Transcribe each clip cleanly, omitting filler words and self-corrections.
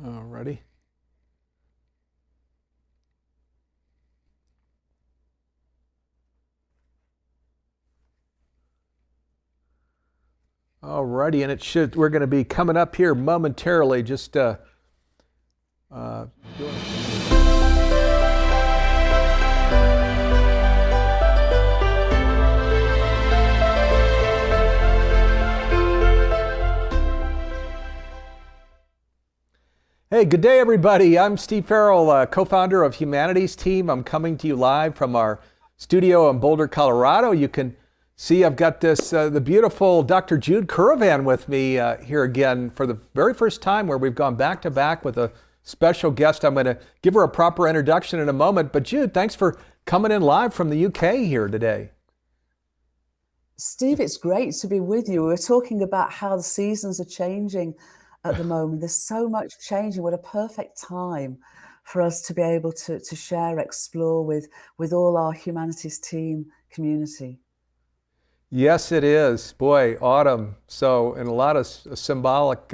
Alrighty. Alrighty, and we're going to be coming up here momentarily, just doing. Hey, good day, everybody. I'm Steve Farrell, co-founder of Humanities Team. I'm coming to you live from our studio in Boulder, Colorado. You can see I've got the beautiful Dr. Jude Corbin with me here again for the very first time, where we've gone back to back with a special guest. I'm going to give her a proper introduction in a moment. But Jude, thanks for coming in live from the UK here today. Steve, it's great to be with you. We're talking about how the seasons are changing at the moment. There's so much changing. What a perfect time for us to be able to share, explore with all our Humanities Team community. Yes, it is. Boy, autumn. So, and a lot of symbolic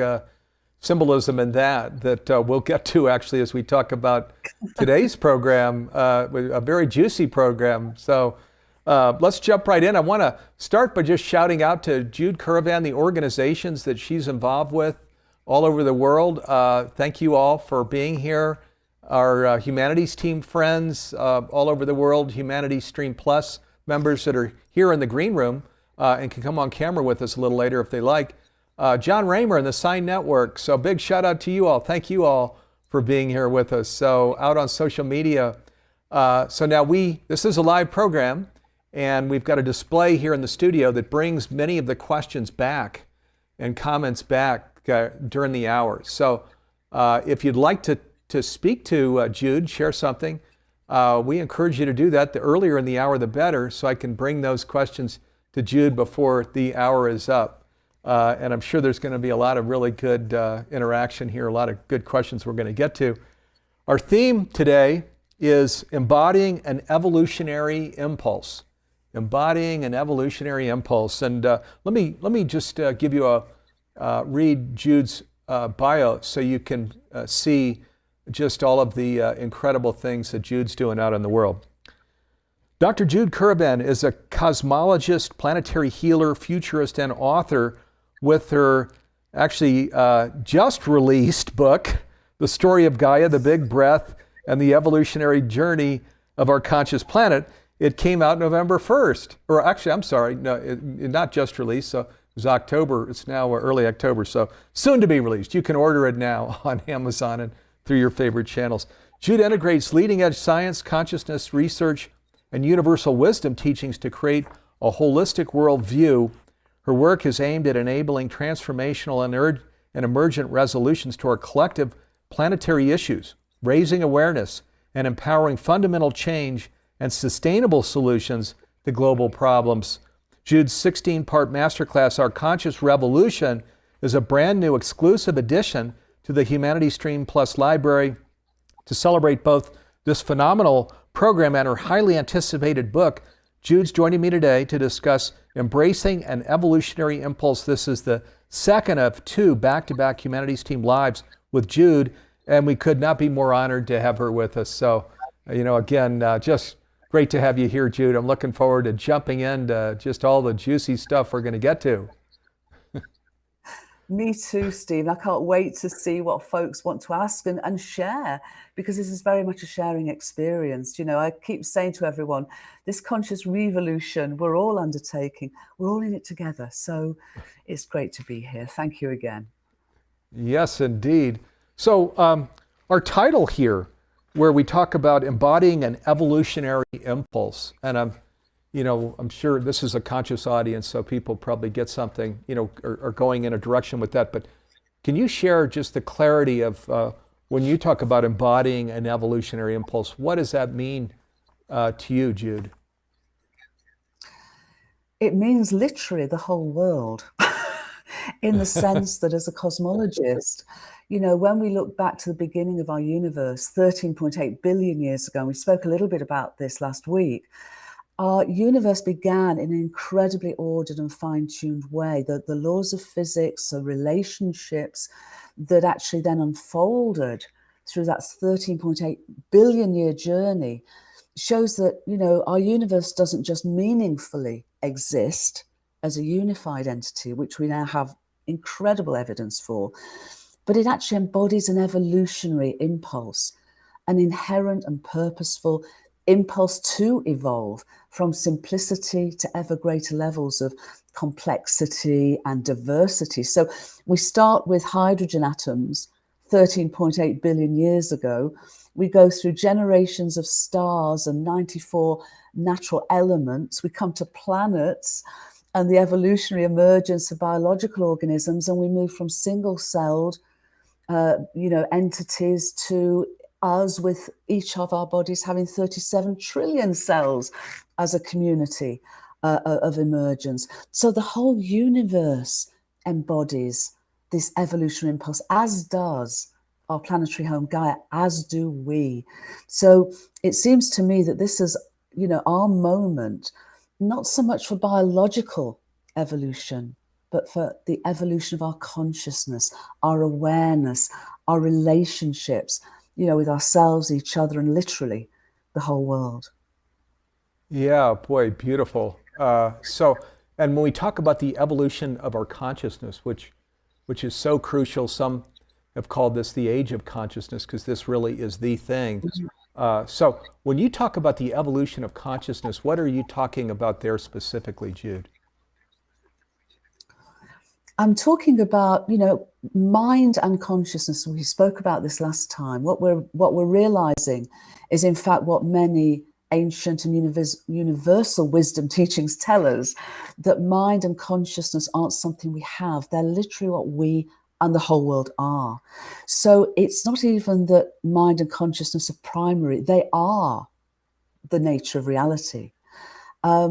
symbolism in that we'll get to actually as we talk about today's program, a very juicy program. So let's jump right in. I want to start by just shouting out to Jude Corbin, the organizations that she's involved with all over the world. Thank you all for being here. Our Humanities Team friends all over the world, Humanities Stream Plus members that are here in the green room and can come on camera with us a little later if they like. John Raymer and the Sign Network. So big shout out to you all. Thank you all for being here with us. So out on social media. So now this is a live program, and we've got a display here in the studio that brings many of the questions back and comments back during the hour. So if you'd like to speak to Jude, share something, we encourage you to do that. The earlier in the hour, the better, so I can bring those questions to Jude before the hour is up. And I'm sure there's going to be a lot of really good interaction here, a lot of good questions we're going to get to. Our theme today is embodying an evolutionary impulse. Embodying an evolutionary impulse. And let me just give you read Jude's bio so you can see just all of the incredible things that Jude's doing out in the world. Dr. Jude Corbin is a cosmologist, planetary healer, futurist, and author with her actually just released book, The Story of Gaia, The Big Breath, and the Evolutionary Journey of Our Conscious Planet. It came out November 1st, or actually, I'm sorry, no, it not just released, so it was October. It's now early October, so soon to be released. You can order it now on Amazon and through your favorite channels. Jude integrates leading-edge science, consciousness research, and universal wisdom teachings to create a holistic worldview. Her work is aimed at enabling transformational and emergent resolutions to our collective planetary issues, raising awareness, and empowering fundamental change and sustainable solutions to global problems. Jude's 16-part masterclass, Our Conscious Revolution, is a brand new exclusive addition to the Humanities Stream Plus library. To celebrate both this phenomenal program and her highly anticipated book, Jude's joining me today to discuss Embracing an Evolutionary Impulse. This is the second of two back-to-back Humanities Team Lives with Jude, and we could not be more honored to have her with us. So, again, just great to have you here, Jude. I'm looking forward to jumping into just all the juicy stuff we're going to get to. Me too, Steve. I can't wait to see what folks want to ask and share, because this is very much a sharing experience. I keep saying to everyone, this conscious revolution we're all undertaking, we're all in it together. So it's great to be here. Thank you again. Yes, indeed. So our title here, where we talk about embodying an evolutionary impulse, and I'm sure this is a conscious audience, so people probably get something, are going in a direction with that. But can you share just the clarity of when you talk about embodying an evolutionary impulse, what does that mean to you, Jude? It means literally the whole world, in the sense that as a cosmologist, when we look back to the beginning of our universe, 13.8 billion years ago, and we spoke a little bit about this last week, our universe began in an incredibly ordered and fine-tuned way. The laws of physics, the relationships that actually then unfolded through that 13.8 billion year journey shows that, our universe doesn't just meaningfully exist as a unified entity, which we now have incredible evidence for, but it actually embodies an evolutionary impulse, an inherent and purposeful impulse to evolve from simplicity to ever greater levels of complexity and diversity. So we start with hydrogen atoms 13.8 billion years ago. We go through generations of stars and 94 natural elements. We come to planets and the evolutionary emergence of biological organisms, and we move from single-celled entities to us with each of our bodies having 37 trillion cells as a community of emergence. So the whole universe embodies this evolutionary impulse, as does our planetary home Gaia, as do we. So it seems to me that this is, our moment, not so much for biological evolution, but for the evolution of our consciousness, our awareness, our relationships, with ourselves, each other, and literally the whole world. Yeah, boy, beautiful. And when we talk about the evolution of our consciousness, which is so crucial, some have called this the age of consciousness because this really is the thing. So when you talk about the evolution of consciousness, what are you talking about there specifically, Jude? I'm talking about, mind and consciousness. We spoke about this last time. What we're realizing is, in fact, what many ancient and universal wisdom teachings tell us, that mind and consciousness aren't something we have. They're literally what we and the whole world are. So it's not even that mind and consciousness are primary. They are the nature of reality. A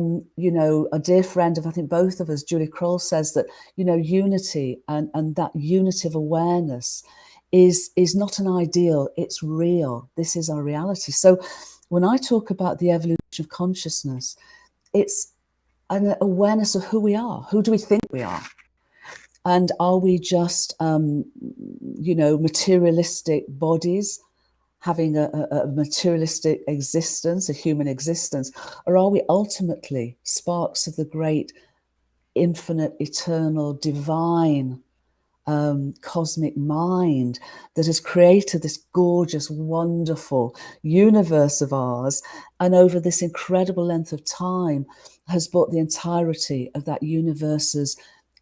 dear friend of, I think, both of us, Julie Kroll, says that, unity and that unity of awareness is not an ideal, it's real. This is our reality. So when I talk about the evolution of consciousness, it's an awareness of who we are. Who do we think we are? And are we just, materialistic bodies having a materialistic existence, a human existence? Or are we ultimately sparks of the great, infinite, eternal, divine, cosmic mind that has created this gorgeous, wonderful universe of ours, and over this incredible length of time has brought the entirety of that universe's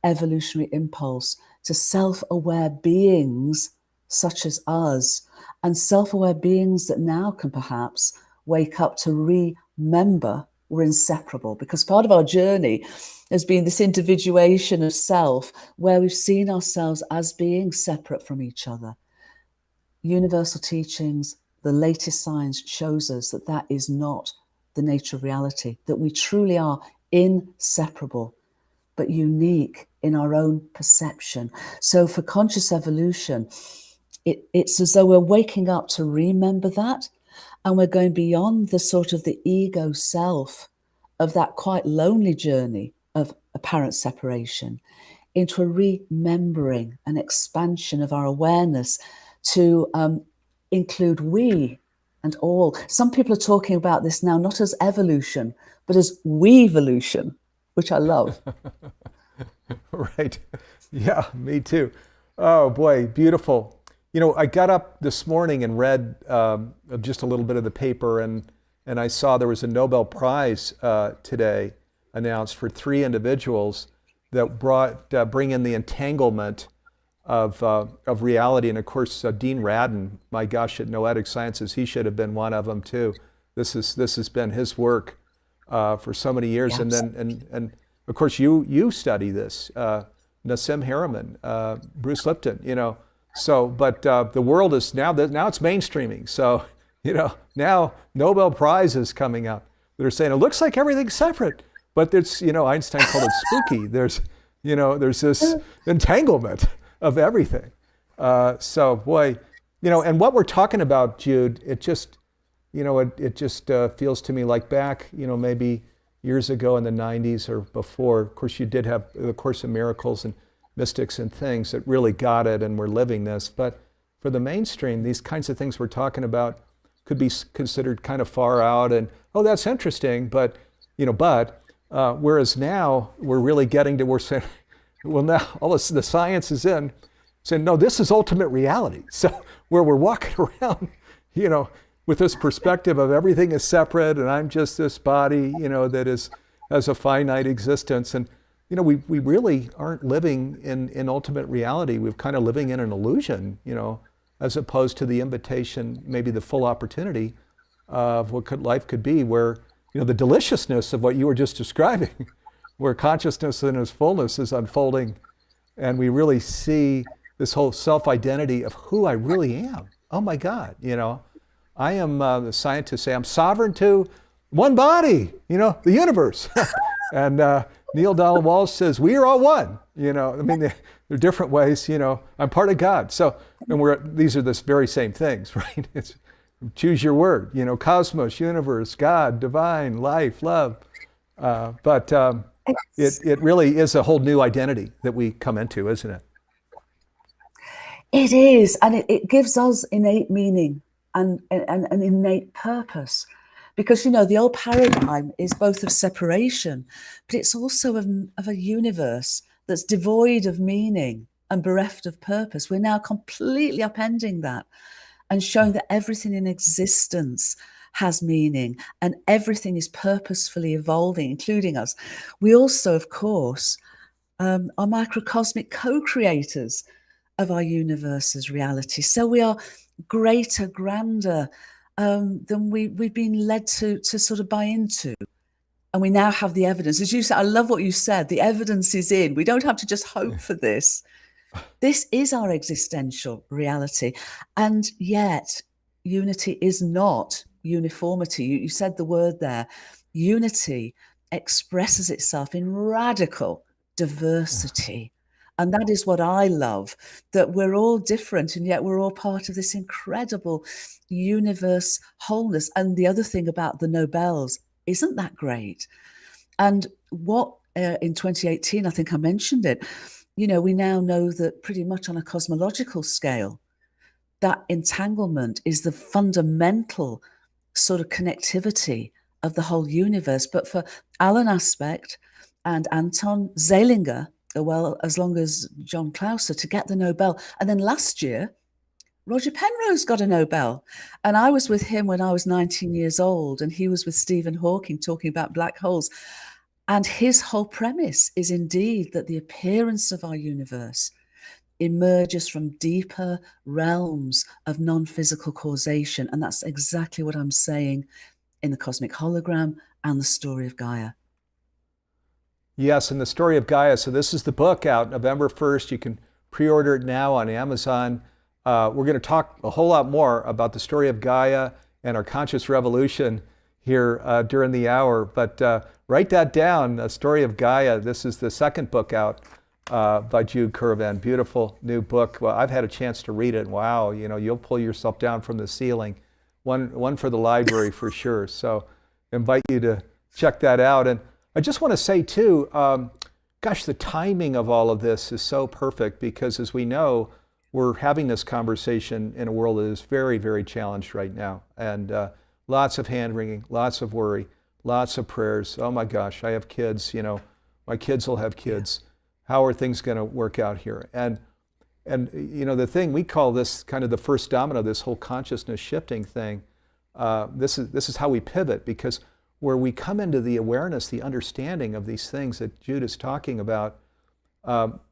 evolutionary impulse to self-aware beings such as us, and self-aware beings that now can perhaps wake up to remember we're inseparable, because part of our journey has been this individuation of self where we've seen ourselves as being separate from each other. Universal teachings, the latest science shows us that that is not the nature of reality, that we truly are inseparable, but unique in our own perception. So for conscious evolution, it's as though we're waking up to remember that, and we're going beyond the sort of the ego self of that quite lonely journey of apparent separation into a remembering, an expansion of our awareness to include we and all. Some people are talking about this now not as evolution, but as we-evolution, which I love. Right. Yeah, me too. Oh boy, beautiful. I got up this morning and read just a little bit of the paper, and I saw there was a Nobel Prize today announced for 3 individuals that bring in the entanglement of reality. And of course, Dean Radin, my gosh, at Noetic Sciences, he should have been one of them too. This has been his work for so many years. Yes. And of course, you study this, Nassim Haramein, Bruce Lipton, So, but the world is now it's mainstreaming. So, now Nobel Prize is coming out. They're saying it looks like everything's separate, but it's, Einstein called it spooky. There's this entanglement of everything. So, boy, and what we're talking about, Jude, it just, it just feels to me like back, maybe years ago in the 90s or before. Of course, you did have the Course in Miracles and mystics and things that really got it and were living this. But for the mainstream, these kinds of things we're talking about could be considered kind of far out and, oh, that's interesting, but, whereas now we're really getting to, we're saying, well, now all this, the science is in, saying, no, this is ultimate reality. So where we're walking around, with this perspective of everything is separate and I'm just this body, that has a finite existence. And, we really aren't living in ultimate reality. We're kind of living in an illusion, as opposed to the invitation, maybe the full opportunity of what life could be, where, the deliciousness of what you were just describing, where consciousness in its fullness is unfolding, and we really see this whole self-identity of who I really am. Oh my God, I am, the scientists say, I'm sovereign to one body, the universe. And Neil Donald Walsh says, we are all one. There are different ways, I'm part of God. So, and these are the very same things, right? It's choose your word, cosmos, universe, God, divine, life, love. But it really is a whole new identity that we come into, isn't it? It is, and it gives us innate meaning and an innate purpose. Because, the old paradigm is both of separation, but it's also of a universe that's devoid of meaning and bereft of purpose. We're now completely upending that and showing that everything in existence has meaning and everything is purposefully evolving, including us. We also, of course, are microcosmic co-creators of our universe's reality. So we are greater, grander, than we've been led to sort of buy into. And we now have the evidence. As you said, I love what you said, the evidence is in. We don't have to just hope for this. This is our existential reality. And yet, unity is not uniformity. You said the word there. Unity expresses itself in radical diversity. And that is what I love, that we're all different and yet we're all part of this incredible universe wholeness. And the other thing about the Nobels, isn't that great? And what in 2018, I think I mentioned it, we now know that pretty much on a cosmological scale, that entanglement is the fundamental sort of connectivity of the whole universe. But for Alan Aspect and Anton Zeilinger, well, as long as John Clauser, to get the Nobel. And then last year, Roger Penrose got a Nobel. And I was with him when I was 19 years old, and he was with Stephen Hawking talking about black holes. And his whole premise is indeed that the appearance of our universe emerges from deeper realms of non-physical causation. And that's exactly what I'm saying in the Cosmic Hologram and the Story of Gaia. Yes, and the Story of Gaia. So this is the book out November 1st. You can pre-order it now on Amazon. We're going to talk a whole lot more about the Story of Gaia and our conscious revolution here during the hour. But write that down, the Story of Gaia. This is the second book out by Jude Corbin. Beautiful new book. Well, I've had a chance to read it. Wow, you'll pull yourself down from the ceiling. One for the library for sure. So I invite you to check that out. And I just want to say too, gosh, the timing of all of this is so perfect because as we know, we're having this conversation in a world that is very, very challenged right now. And lots of hand-wringing, lots of worry, lots of prayers. Oh my gosh, I have kids, my kids will have kids. How are things going to work out here? And the thing, we call this kind of the first domino, this whole consciousness shifting thing. This is how we pivot, because where we come into the awareness, the understanding of these things that Jude is talking about,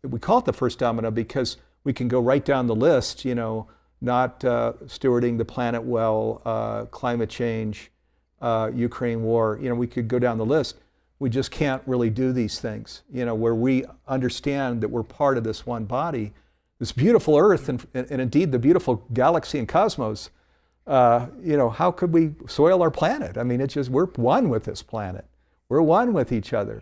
we call it the first domino because we can go right down the list, not stewarding the planet well, climate change, Ukraine war, we could go down the list. We just can't really do these things, where we understand that we're part of this one body, this beautiful earth and indeed the beautiful galaxy and cosmos. How could we soil our planet? I mean, it's just, we're one with this planet. We're one with each other.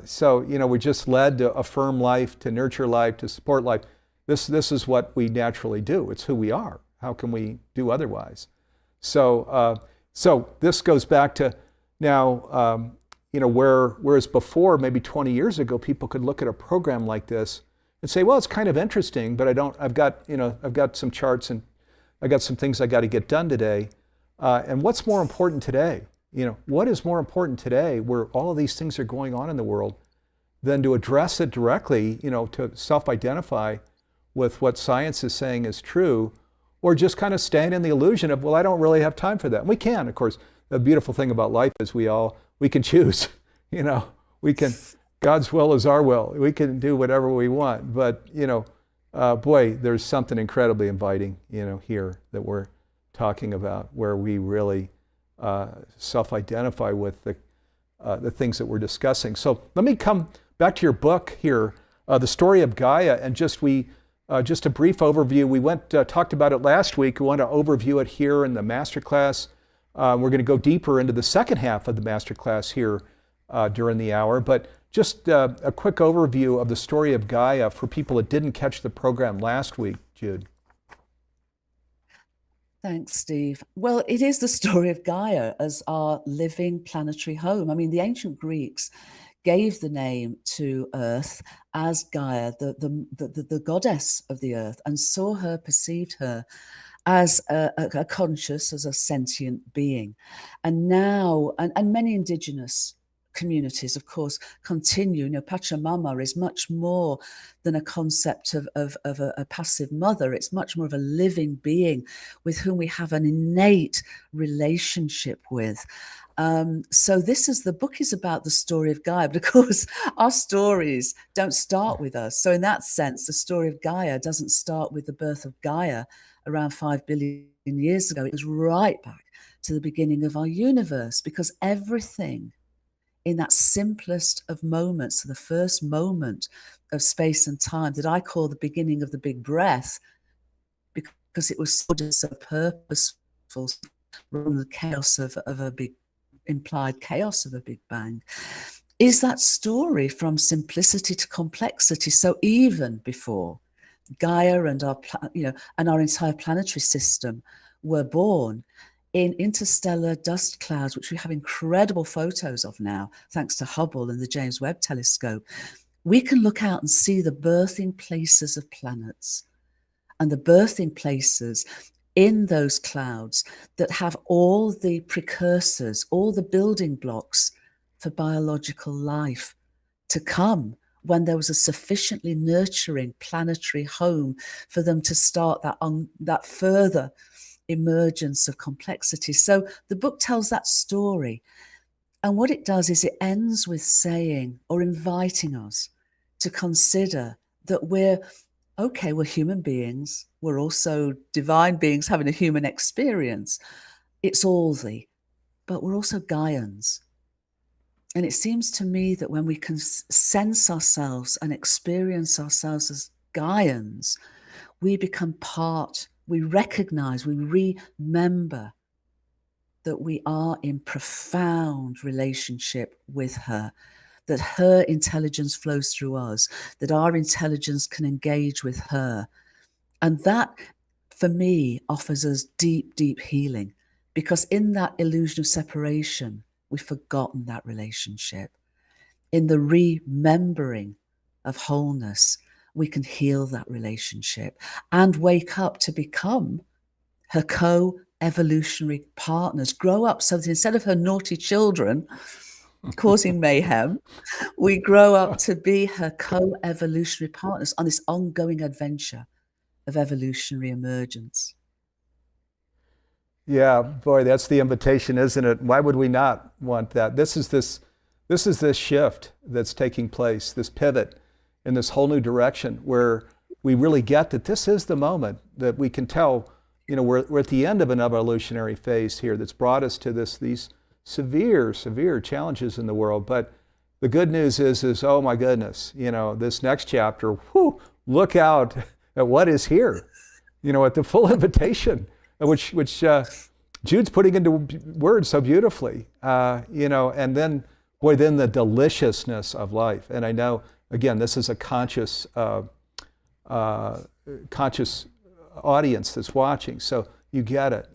So, we're just led to affirm life, to nurture life, to support life. This is what we naturally do. It's who we are. How can we do otherwise? So this goes back to now, whereas before, maybe 20 years ago, people could look at a program like this and say, well, it's kind of interesting, but I've got some charts and I got some things I got to get done today. And what's more important today? What is more important today where all of these things are going on in the world than to address it directly, to self-identify with what science is saying is true, or just kind of stand in the illusion of, well, I don't really have time for that. And we can, of course. The beautiful thing about life is we can choose, God's will is our will. We can do whatever we want. But, boy, there's something incredibly inviting, here that we're talking about, where we really self-identify with the things that we're discussing. So let me come back to your book here, The Story of Gaia, and just a brief overview. We talked about it last week. We want to overview it here in the masterclass. We're going to go deeper into the second half of the masterclass here during the hour. But just a quick overview of the Story of Gaia for people that didn't catch the program last week, Jude. Thanks, Steve. Well, it is the story of Gaia as our living planetary home. I mean, the ancient Greeks gave the name to Earth as Gaia, the goddess of the earth, and perceived her as a conscious, as a sentient being. And now, and many indigenous communities, of course, continue. Pachamama is much more than a concept of a passive mother. It's much more of a living being with whom we have an innate relationship with. So the book is about the story of Gaia, but of course our stories don't start with us. So in that sense, the story of Gaia doesn't start with the birth of Gaia around 5 billion years ago. It goes right back to the beginning of our universe, because everything in that simplest of moments, the first moment of space and time that I call the beginning of the big breath, because it was so purposeful, rather than the chaos of a big implied chaos of a Big Bang, is that story from simplicity to complexity. So even before Gaia and our entire planetary system were born, in interstellar dust clouds, which we have incredible photos of now, thanks to Hubble and the James Webb Telescope, we can look out and see the birthing places of planets, and the birthing places in those clouds that have all the precursors, all the building blocks for biological life to come, when there was a sufficiently nurturing planetary home for them to start that further emergence of complexity. So the book tells that story. And what it does is it ends with saying, or inviting us to consider that we're human beings. We're also divine beings having a human experience. It's all but we're also Gaians. And it seems to me that when we can sense ourselves and experience ourselves as Gaians, we become part, we recognize, we remember that we are in profound relationship with her, that her intelligence flows through us, that our intelligence can engage with her. And that, for me, offers us deep, deep healing, because in that illusion of separation, we've forgotten that relationship. In the remembering of wholeness, we can heal that relationship and wake up to become her co-evolutionary partners, grow up so that instead of her naughty children causing mayhem, we grow up to be her co-evolutionary partners on this ongoing adventure of evolutionary emergence. Yeah, boy, that's the invitation, isn't it? Why would we not want that? This is this shift that's taking place, this pivot in this whole new direction, where we really get that this is the moment that we can tell, we're at the end of an evolutionary phase here that's brought us to these severe, severe challenges in the world. But the good news is, oh my goodness, this next chapter, look out at what is here, at the full invitation, which Jude's putting into words so beautifully, and then the deliciousness of life. And I know, again, this is a conscious audience that's watching, so you get it.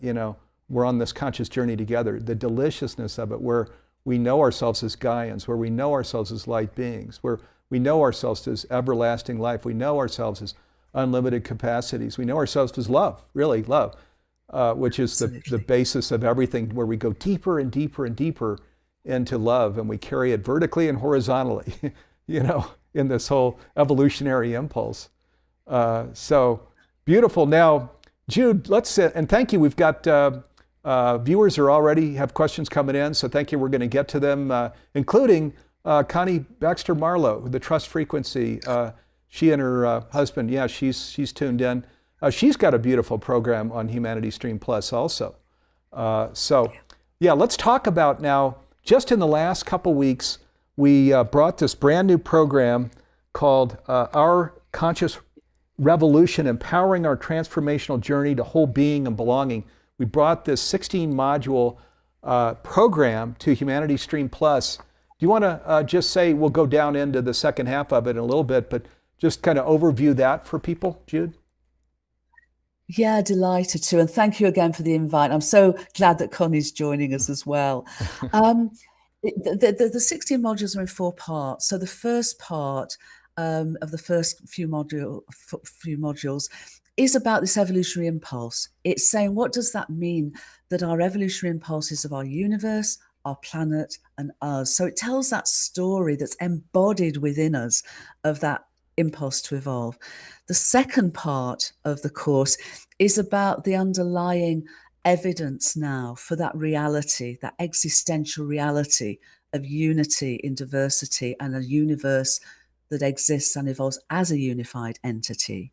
We're on this conscious journey together. The deliciousness of it, where we know ourselves as Gaians, where we know ourselves as light beings, where we know ourselves as everlasting life, we know ourselves as unlimited capacities, we know ourselves as love, really love, which is the basis of everything, where we go deeper and deeper and deeper into love, and we carry it vertically and horizontally, in this whole evolutionary impulse. So beautiful. Now, Jude, and thank you. We've got viewers are already have questions coming in, so thank you. We're going to get to them, including Connie Baxter Marlowe, the Trust Frequency. She and her husband, she's tuned in. She's got a beautiful program on Humanity Stream Plus also. Let's talk about now, just in the last couple weeks, we brought this brand new program called Our Conscious Revolution, Empowering Our Transformational Journey to Whole Being and Belonging. We brought this 16-module program to Humanity Stream Plus. Do you want to just say, we'll go down into the second half of it in a little bit, but just kind of overview that for people, Jude? Yeah, delighted to. And thank you again for the invite. I'm so glad that Connie's joining us as well. The 16 modules are in 4 parts. So the first part of the first few modules is about this evolutionary impulse. It's saying, what does that mean that our evolutionary impulse is of our universe, our planet, and us? So it tells that story that's embodied within us of that impulse to evolve. The second part of the course is about the underlying evidence now for that reality, that existential reality of unity in diversity and a universe that exists and evolves as a unified entity.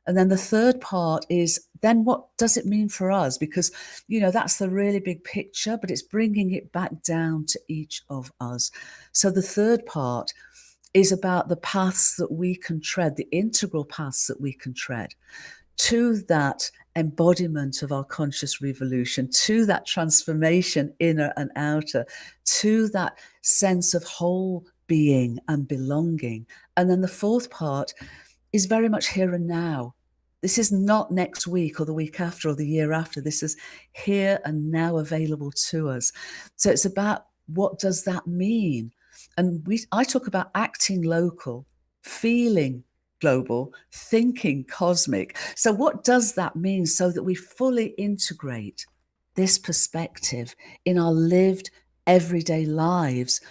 And then the third part is, then what does it mean for us? Because, that's the really big picture, but it's bringing it back down to each of us. So the third part is about the paths that we can tread, the integral paths that we can tread to that embodiment of our conscious revolution, to that transformation, inner and outer, to that sense of whole being and belonging. And then the fourth part is very much here and now. This is not next week or the week after or the year after. This is here and now available to us. So it's about, what does that mean? And I talk about acting local, feeling global, thinking cosmic. So what does that mean, so that we fully integrate this perspective in our lived everyday lives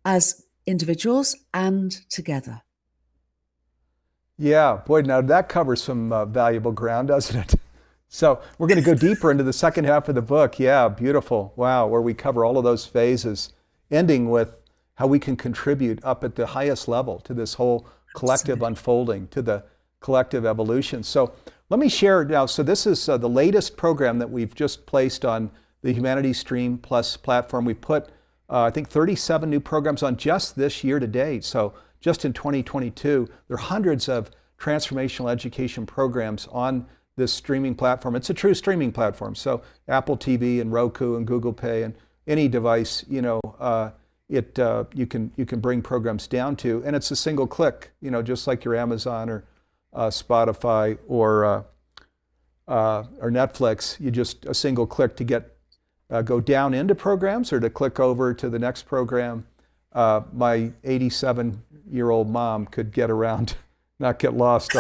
as individuals and together? Yeah, boy, now that covers some valuable ground, doesn't it? So we're going to go deeper into the second half of the book. Yeah, beautiful. Wow, where we cover all of those phases, ending with how we can contribute up at the highest level to this whole collective unfolding, to the collective evolution. So let me share now. So this is the latest program that we've just placed on the Humanity Stream Plus platform. We put, I think, 37 new programs on just this year to date. So just in 2022, there are hundreds of transformational education programs on this streaming platform. It's a true streaming platform. So Apple TV and Roku and Google Pay and any device, you can bring programs down to, and it's a single click, just like your Amazon or Spotify or Netflix. You just a single click to get go down into programs or to click over to the next program. My 87-year-old mom could get around, not get lost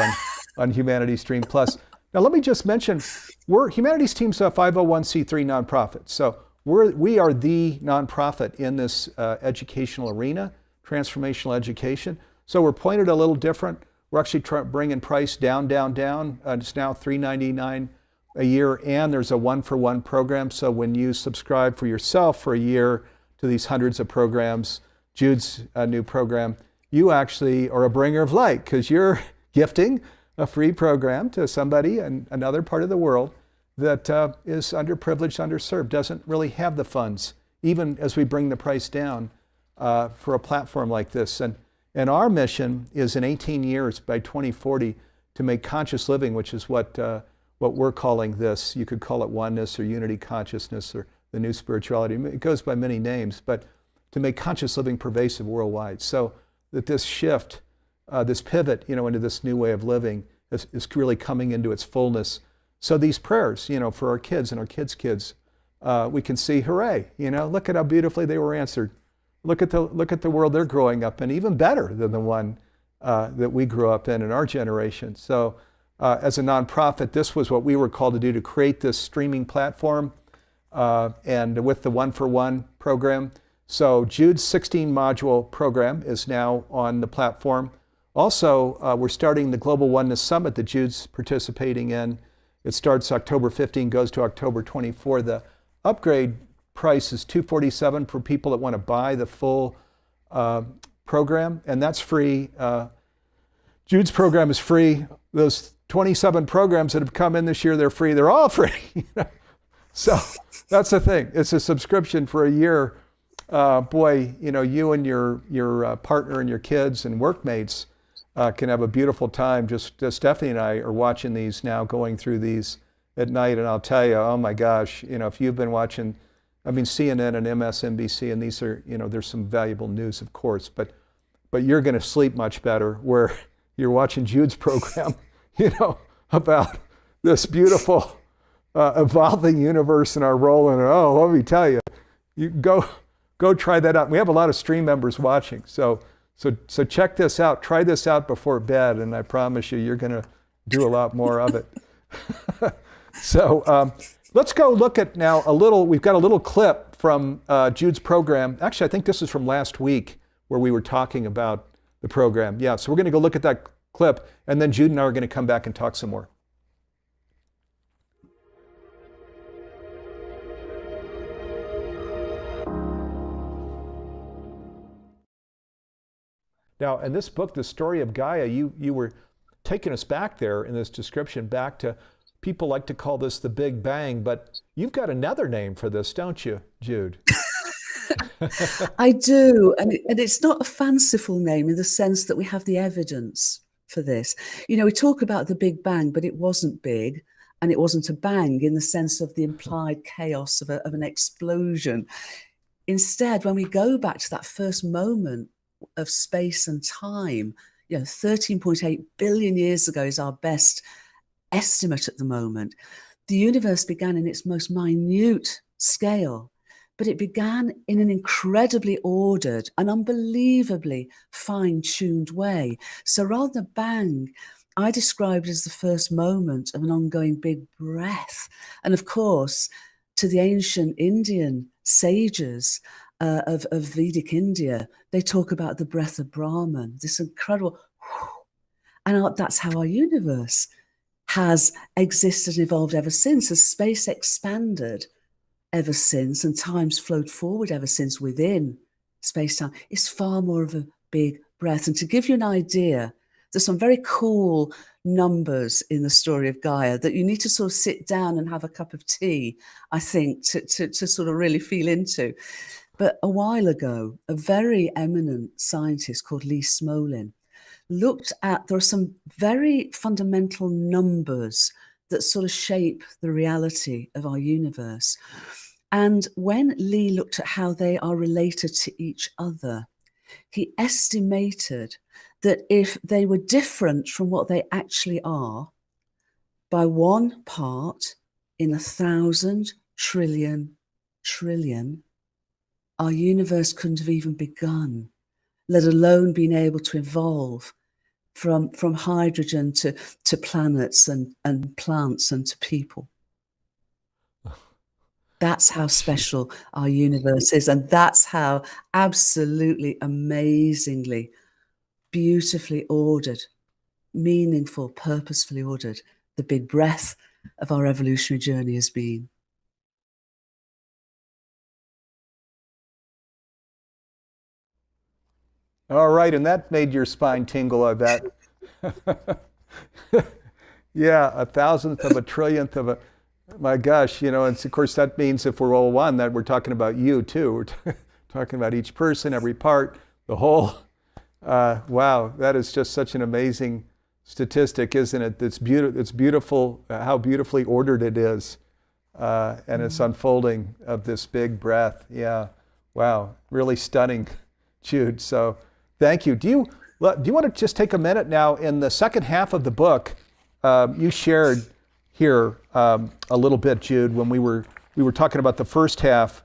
on Humanity Stream Plus. Now let me just mention, Humanity Stream's a 501c3 nonprofit. So we are the nonprofit in this educational arena, transformational education. So we're pointed a little different. We're actually bringing price down. It's now $3.99 a year, and there's a one-for-one program. So when you subscribe for yourself for a year to these hundreds of programs, Jude's new program, you actually are a bringer of light, because you're gifting a free program to somebody in another part of the world that is underprivileged, underserved, doesn't really have the funds, even as we bring the price down for a platform like this. And our mission is, in 18 years, by 2040, to make conscious living, which is what we're calling this. You could call it oneness or unity consciousness or the new spirituality. It goes by many names, but to make conscious living pervasive worldwide. So that this shift, this pivot, into this new way of living is really coming into its fullness. So these prayers, for our kids and our kids' kids, we can see, hooray, look at how beautifully they were answered. Look at the world they're growing up in, even better than the one that we grew up in our generation. So as a nonprofit, this was what we were called to do, to create this streaming platform and with the one-for-one program. So Jude's 16-module program is now on the platform. Also, we're starting the Global Oneness Summit that Jude's participating in. It starts October 15, goes to October 24. The upgrade price is $247 for people that want to buy the full program, and that's free. Jude's program is free. Those 27 programs that have come in this year, they're free. They're all free. So that's the thing. It's a subscription for a year. Boy, you and your partner and your kids and workmates can have a beautiful time. Just Stephanie and I are watching these now, going through these at night, and I'll tell you, oh my gosh, if you've been watching, CNN and MSNBC, and these are, there's some valuable news, of course, but you're going to sleep much better where you're watching Jude's program, about this beautiful evolving universe and our role in it. Oh, let me tell you, you go try that out. We have a lot of stream members watching, so check this out. Try this out before bed, and I promise you're going to do a lot more of it. So let's go look at now we've got a little clip from Jude's program. Actually, I think this is from last week where we were talking about the program. Yeah, so we're going to go look at that clip, and then Jude and I are going to come back and talk some more. Now, in this book, The Story of Gaia, you were taking us back there in this description, back to, people like to call this the Big Bang, but you've got another name for this, don't you, Jude? I do, and it's not a fanciful name in the sense that we have the evidence for this. We talk about the Big Bang, but it wasn't big, and it wasn't a bang in the sense of the implied chaos of an explosion. Instead, when we go back to that first moment of space and time, 13.8 billion years ago is our best estimate at the moment. The universe began in its most minute scale, but it began in an incredibly ordered and unbelievably fine-tuned way. So rather than a bang, I described it as the first moment of an ongoing big breath. And of course, to the ancient Indian sages of Vedic India, they talk about the breath of Brahman, this incredible, and that's how our universe has existed and evolved ever since, as space expanded ever since and time's flowed forward ever since within space-time. It's far more of a big breath. And to give you an idea, there's some very cool numbers in the Story of Gaia that you need to sort of sit down and have a cup of tea, I think, to sort of really feel into. But a while ago, a very eminent scientist called Lee Smolin looked at, there are some very fundamental numbers that sort of shape the reality of our universe. And when Lee looked at how they are related to each other, he estimated that if they were different from what they actually are by 1 part in 1,000 trillion, our universe couldn't have even begun, let alone been able to evolve from hydrogen to planets and plants and to people. That's how special our universe is. And that's how absolutely amazingly, beautifully ordered, meaningful, purposefully ordered the big breath of our evolutionary journey has been. All right, and that made your spine tingle, I bet. Yeah, 1,000th of a trillionth of a, my gosh, and of course that means if we're all one, that we're talking about you too. We're talking about each person, every part, the whole. Wow, that is just such an amazing statistic, isn't it? It's beautiful how beautifully ordered it is, and it's unfolding of this big breath. Yeah, wow, really stunning, Jude. So thank you. Do you want to just take a minute now in the second half of the book? You shared here a little bit, Jude, when we were we were talking about the first half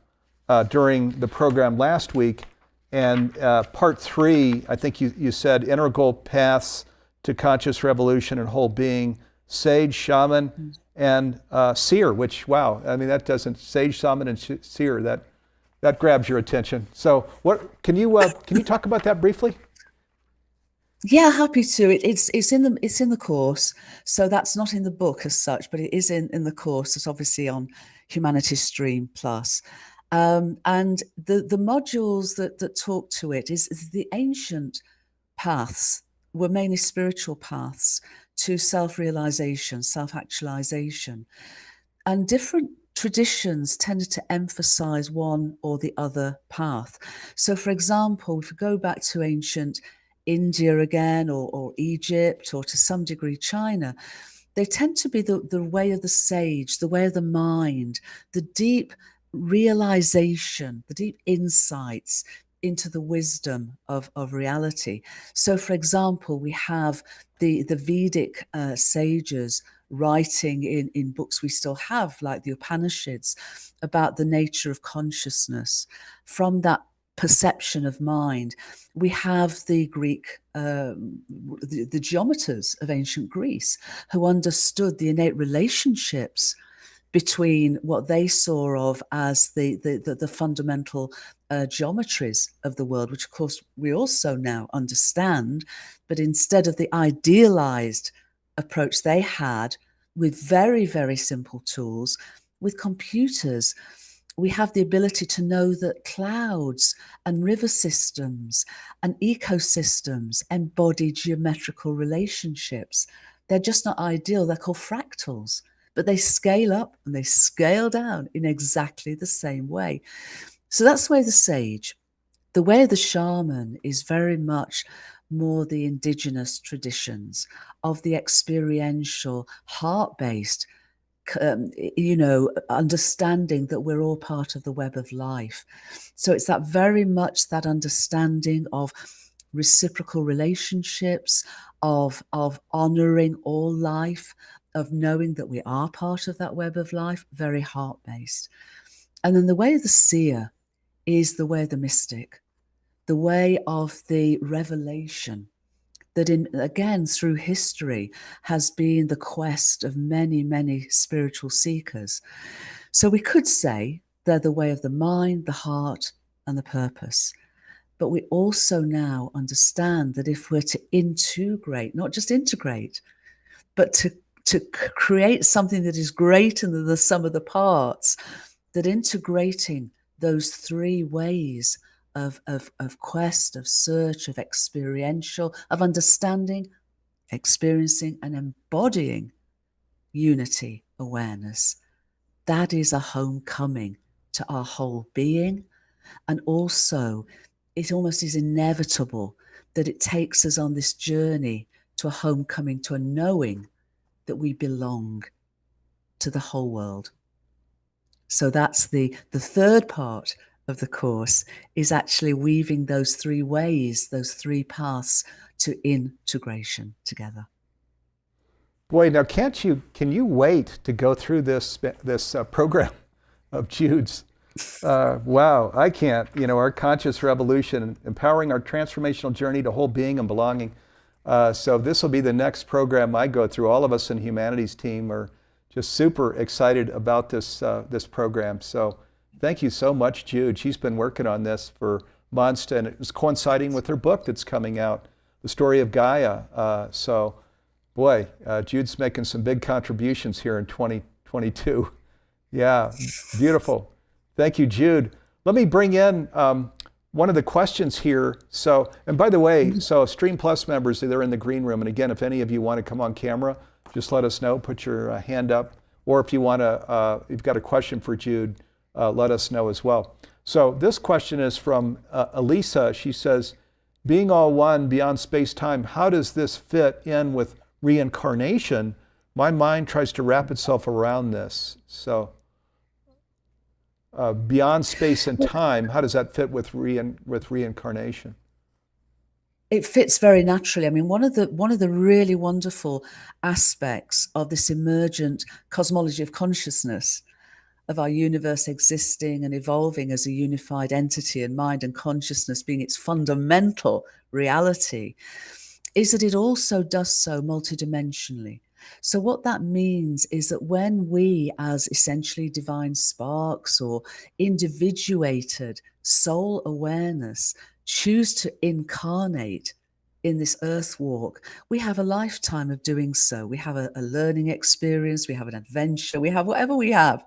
during the program last week, and part 3, I think you said integral paths to conscious revolution and whole being, sage, shaman, and seer, which, wow, I mean, that doesn't, sage, shaman, and seer, that grabs your attention. So what, can you talk about that briefly? Yeah, happy to. It's in the course, so that's not in the book as such, but it is in the course. It's obviously on Humanities Stream Plus, and the modules that talk to it is the ancient paths were mainly spiritual paths to self-realization, self-actualization, and different traditions tended to emphasize one or the other path. So, for example, if we go back to ancient India again, or Egypt, or to some degree China, they tend to be the way of the sage, the way of the mind, the deep realization, the deep insights into the wisdom of reality. So, for example, we have the Vedic sages writing in books we still have, like the Upanishads, about the nature of consciousness. From that perception of mind, we have the Greek, the geometers of ancient Greece, who understood the innate relationships between what they saw of as the fundamental geometries of the world, which of course we also now understand, but instead of the idealized approach they had with very, very simple tools, with computers, we have the ability to know that clouds and river systems and ecosystems embody geometrical relationships. They're just not ideal, they're called fractals, but they scale up and they scale down in exactly the same way. So that's the way of the sage. The way of the shaman is very much more the indigenous traditions of the experiential, heart-based, understanding that we're all part of the web of life. So it's that very much that understanding of reciprocal relationships, of honoring all life, of knowing that we are part of that web of life, very heart-based. And then the way of the seer is the way of the mystic, the way of the revelation, that again through history has been the quest of many, many spiritual seekers. So we could say they're the way of the mind, the heart, and the purpose. But we also now understand that if we're to integrate, not just integrate, but to create something that is greater than the sum of the parts, that integrating those 3 ways of quest, of search, of experiential, of understanding, experiencing, and embodying unity awareness, that is a homecoming to our whole being. And also, it almost is inevitable that it takes us on this journey to a homecoming, to a knowing that we belong to the whole world. So that's the third part of the course, is actually weaving those 3 ways, those 3 paths to integration together. Boy, now can you wait to go through this program of Jude's? Wow, I can't. Our conscious revolution, empowering our transformational journey to whole being and belonging. So this will be the next program I go through. All of us in Humanities team are just super excited about this program. So thank you so much, Jude. She's been working on this for months, and it was coinciding with her book that's coming out, The Story of Gaia. So, boy, Jude's making some big contributions here in 2022. Yeah, beautiful. Thank you, Jude. Let me bring in one of the questions here. So, and by the way, so Stream Plus members, they're in the green room. And again, if any of you want to come on camera, just let us know, put your hand up. Or if you want to, you've got a question for Jude, let us know as well. So this question is from Elisa. She says, being all one beyond space-time, how does this fit in with reincarnation? My mind tries to wrap itself around this. So beyond space and time, how does that fit with reincarnation? It fits very naturally. I mean, one of the really wonderful aspects of this emergent cosmology of consciousness of our universe existing and evolving as a unified entity, and mind and consciousness being its fundamental reality, is that it also does so multidimensionally. So what that means is that when we, as essentially divine sparks or individuated soul awareness, choose to incarnate in this earth walk, we have a lifetime of doing so. We have a learning experience, we have an adventure, we have whatever we have.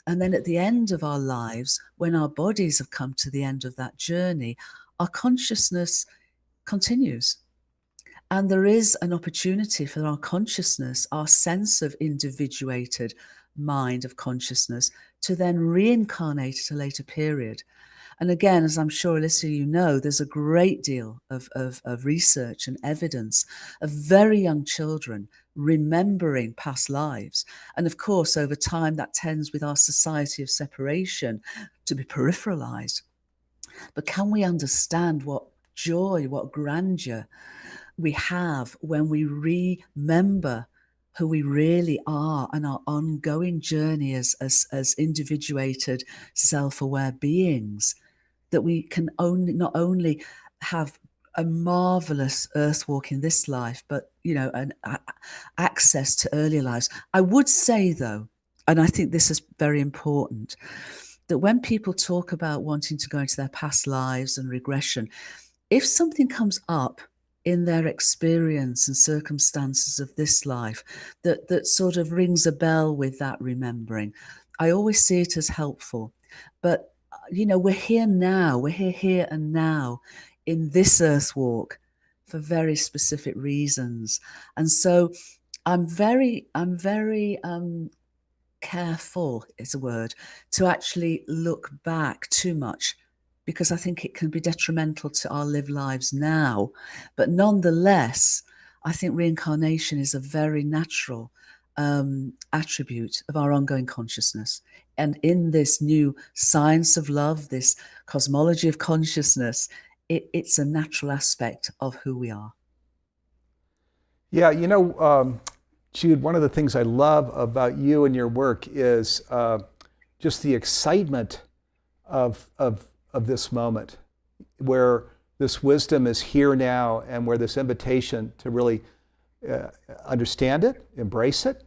And then at the end of our lives, when our bodies have come to the end of that journey, our consciousness continues. And there is an opportunity for our consciousness, our sense of individuated mind of consciousness, to then reincarnate at a later period. And again, as I'm sure, Alyssa, you know, there's a great deal of research and evidence of very young children remembering past lives. And of course, over time, that tends with our society of separation to be peripheralized. But can we understand what joy, what grandeur we have when we remember who we really are and our ongoing journey as individuated, self-aware beings, that we can not only have a marvelous earth walk in this life, but, an access to earlier lives. I would say, though, and I think this is very important, that when people talk about wanting to go into their past lives and regression, if something comes up in their experience and circumstances of this life that sort of rings a bell with that remembering, I always see it as helpful. But, we're here now, we're here and now in this earth walk for very specific reasons. And so I'm very careful, is a word, to actually look back too much, because I think it can be detrimental to our lived lives now. But nonetheless, I think reincarnation is a very natural attribute of our ongoing consciousness. And in this new science of love, this cosmology of consciousness, it's a natural aspect of who we are. Yeah, Jude, one of the things I love about you and your work is just the excitement of this moment, where this wisdom is here now, and where this invitation to really understand it, embrace it,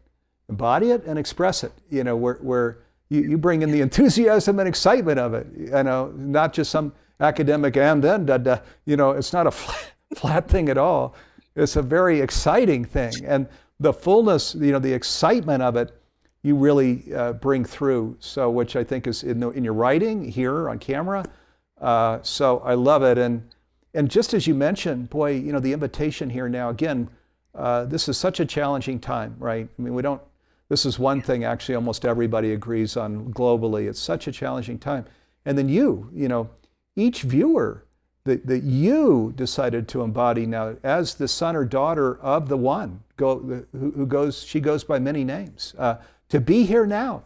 embody it, and express it. Where you bring in the enthusiasm and excitement of it. Not just some academic and then it's not a flat thing at all. It's a very exciting thing, and the fullness, the excitement of it, you really bring through. So, which I think is in your writing here on camera. So I love it, and just as you mentioned, boy, the invitation here now. Again, this is such a challenging time, right? I mean, this is one thing actually almost everybody agrees on globally. It's such a challenging time. And then each viewer that you decided to embody now as the son or daughter of the one, she goes by many names, to be here now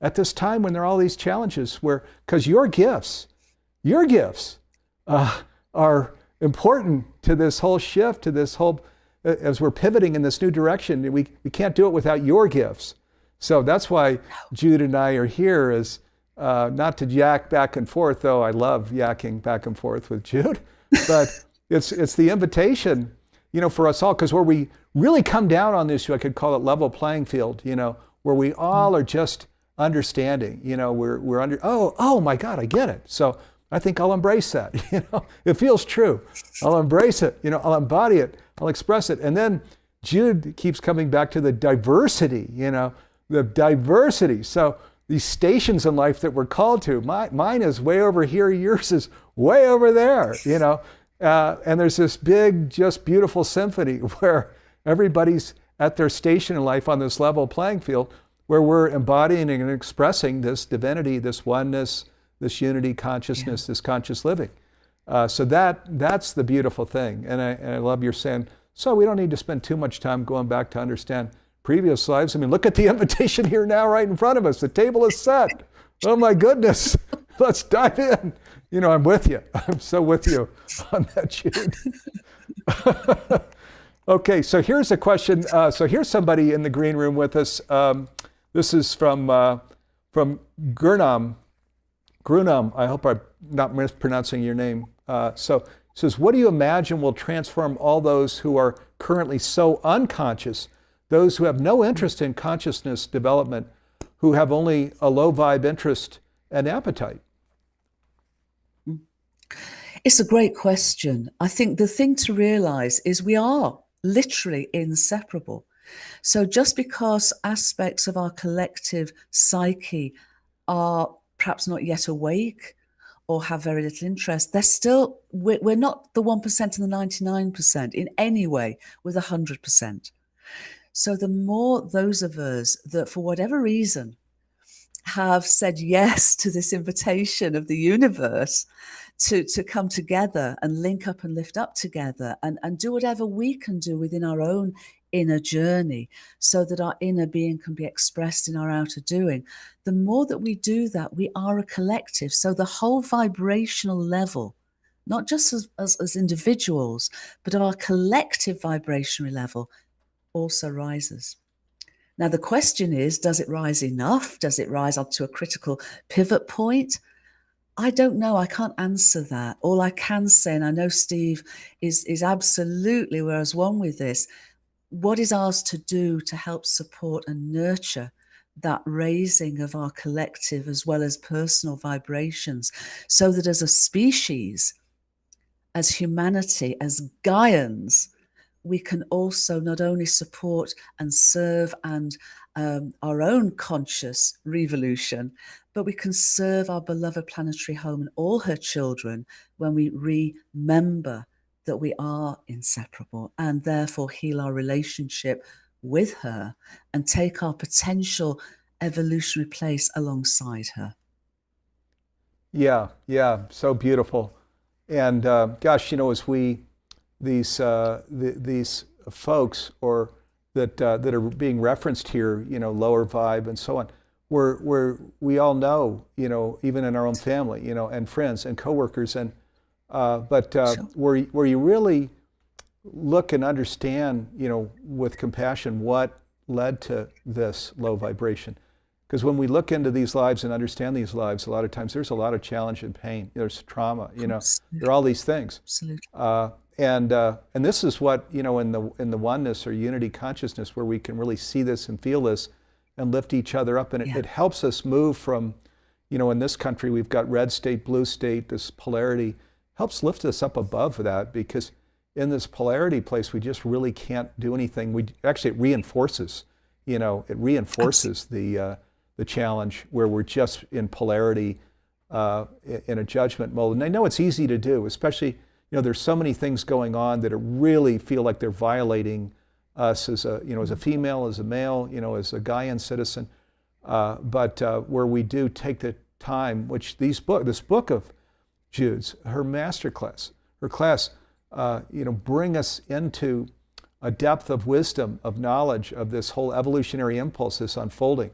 at this time when there are all these challenges, because your gifts are important to this whole shift, to this whole, as we're pivoting in this new direction. We can't do it without your gifts. So that's why Jude and I are here, is not to yak back and forth, though I love yakking back and forth with Jude, but it's the invitation, for us all, because where we really come down on this, I could call it level playing field, where we all are just understanding, we're under, oh my God, I get it. So I think I'll embrace that. It feels true. I'll embrace it. I'll embody it. I'll express it. And then Jude keeps coming back to the diversity. The diversity. So these stations in life that we're called to. Mine is way over here. Yours is way over there. And there's this big, just beautiful symphony where everybody's at their station in life on this level playing field, where we're embodying and expressing this divinity, this oneness, this unity consciousness, this conscious living. So that's the beautiful thing. And I love your saying, so we don't need to spend too much time going back to understand previous lives. I mean, look at the invitation here now right in front of us. The table is set. Oh my goodness. Let's dive in. I'm with you. I'm so with you on that, Jude. Okay, so here's a question. So here's somebody in the green room with us. This is from from Grunam, I hope I'm not mispronouncing your name. So it says, what do you imagine will transform all those who are currently so unconscious, those who have no interest in consciousness development, who have only a low vibe interest and appetite? It's a great question. I think the thing to realize is we are literally inseparable. So just because aspects of our collective psyche are perhaps not yet awake or have very little interest, they're still, we're not the 1% and the 99% in any way with 100%. So the more those of us that for whatever reason have said yes to this invitation of the universe to come together and link up and lift up together and do whatever we can do within our own inner journey so that our inner being can be expressed in our outer doing. The more that we do that, we are a collective. So the whole vibrational level, not just as individuals, but our collective vibrational level also rises. Now, the question is, does it rise enough? Does it rise up to a critical pivot point? I don't know. I can't answer that. All I can say, and I know Steve is absolutely where I was one with this, what is ours to do to help support and nurture that raising of our collective as well as personal vibrations so that as a species, as humanity, as Gaians, we can also not only support and serve and our own conscious revolution, but we can serve our beloved planetary home and all her children when we remember that we are inseparable and therefore heal our relationship with her and take our potential evolutionary place alongside her. Yeah, so beautiful. And gosh, as these folks or that are being referenced here, lower vibe and so on, we all know, even in our own family, and friends and coworkers, and Sure. where you really look and understand, with compassion, what led to this low vibration. Because when we look into these lives and understand these lives, a lot of times there's a lot of challenge and pain. There's trauma, there are all these things. Absolutely. And this is what, in the oneness or unity consciousness, where we can really see this and feel this and lift each other up. And it helps us move from, in this country, we've got red state, blue state, this polarity, helps lift us up above that, because in this polarity place, we just really can't do anything. It reinforces, the challenge where we're just in polarity, in a judgment mode. And I know it's easy to do, especially, there's so many things going on that really feel like they're violating us as a female, as a male, as a Gaian citizen. But where we do take the time, which this book of Jude's, her masterclass, her class, bring us into a depth of wisdom, of knowledge, of this whole evolutionary impulse, this unfolding,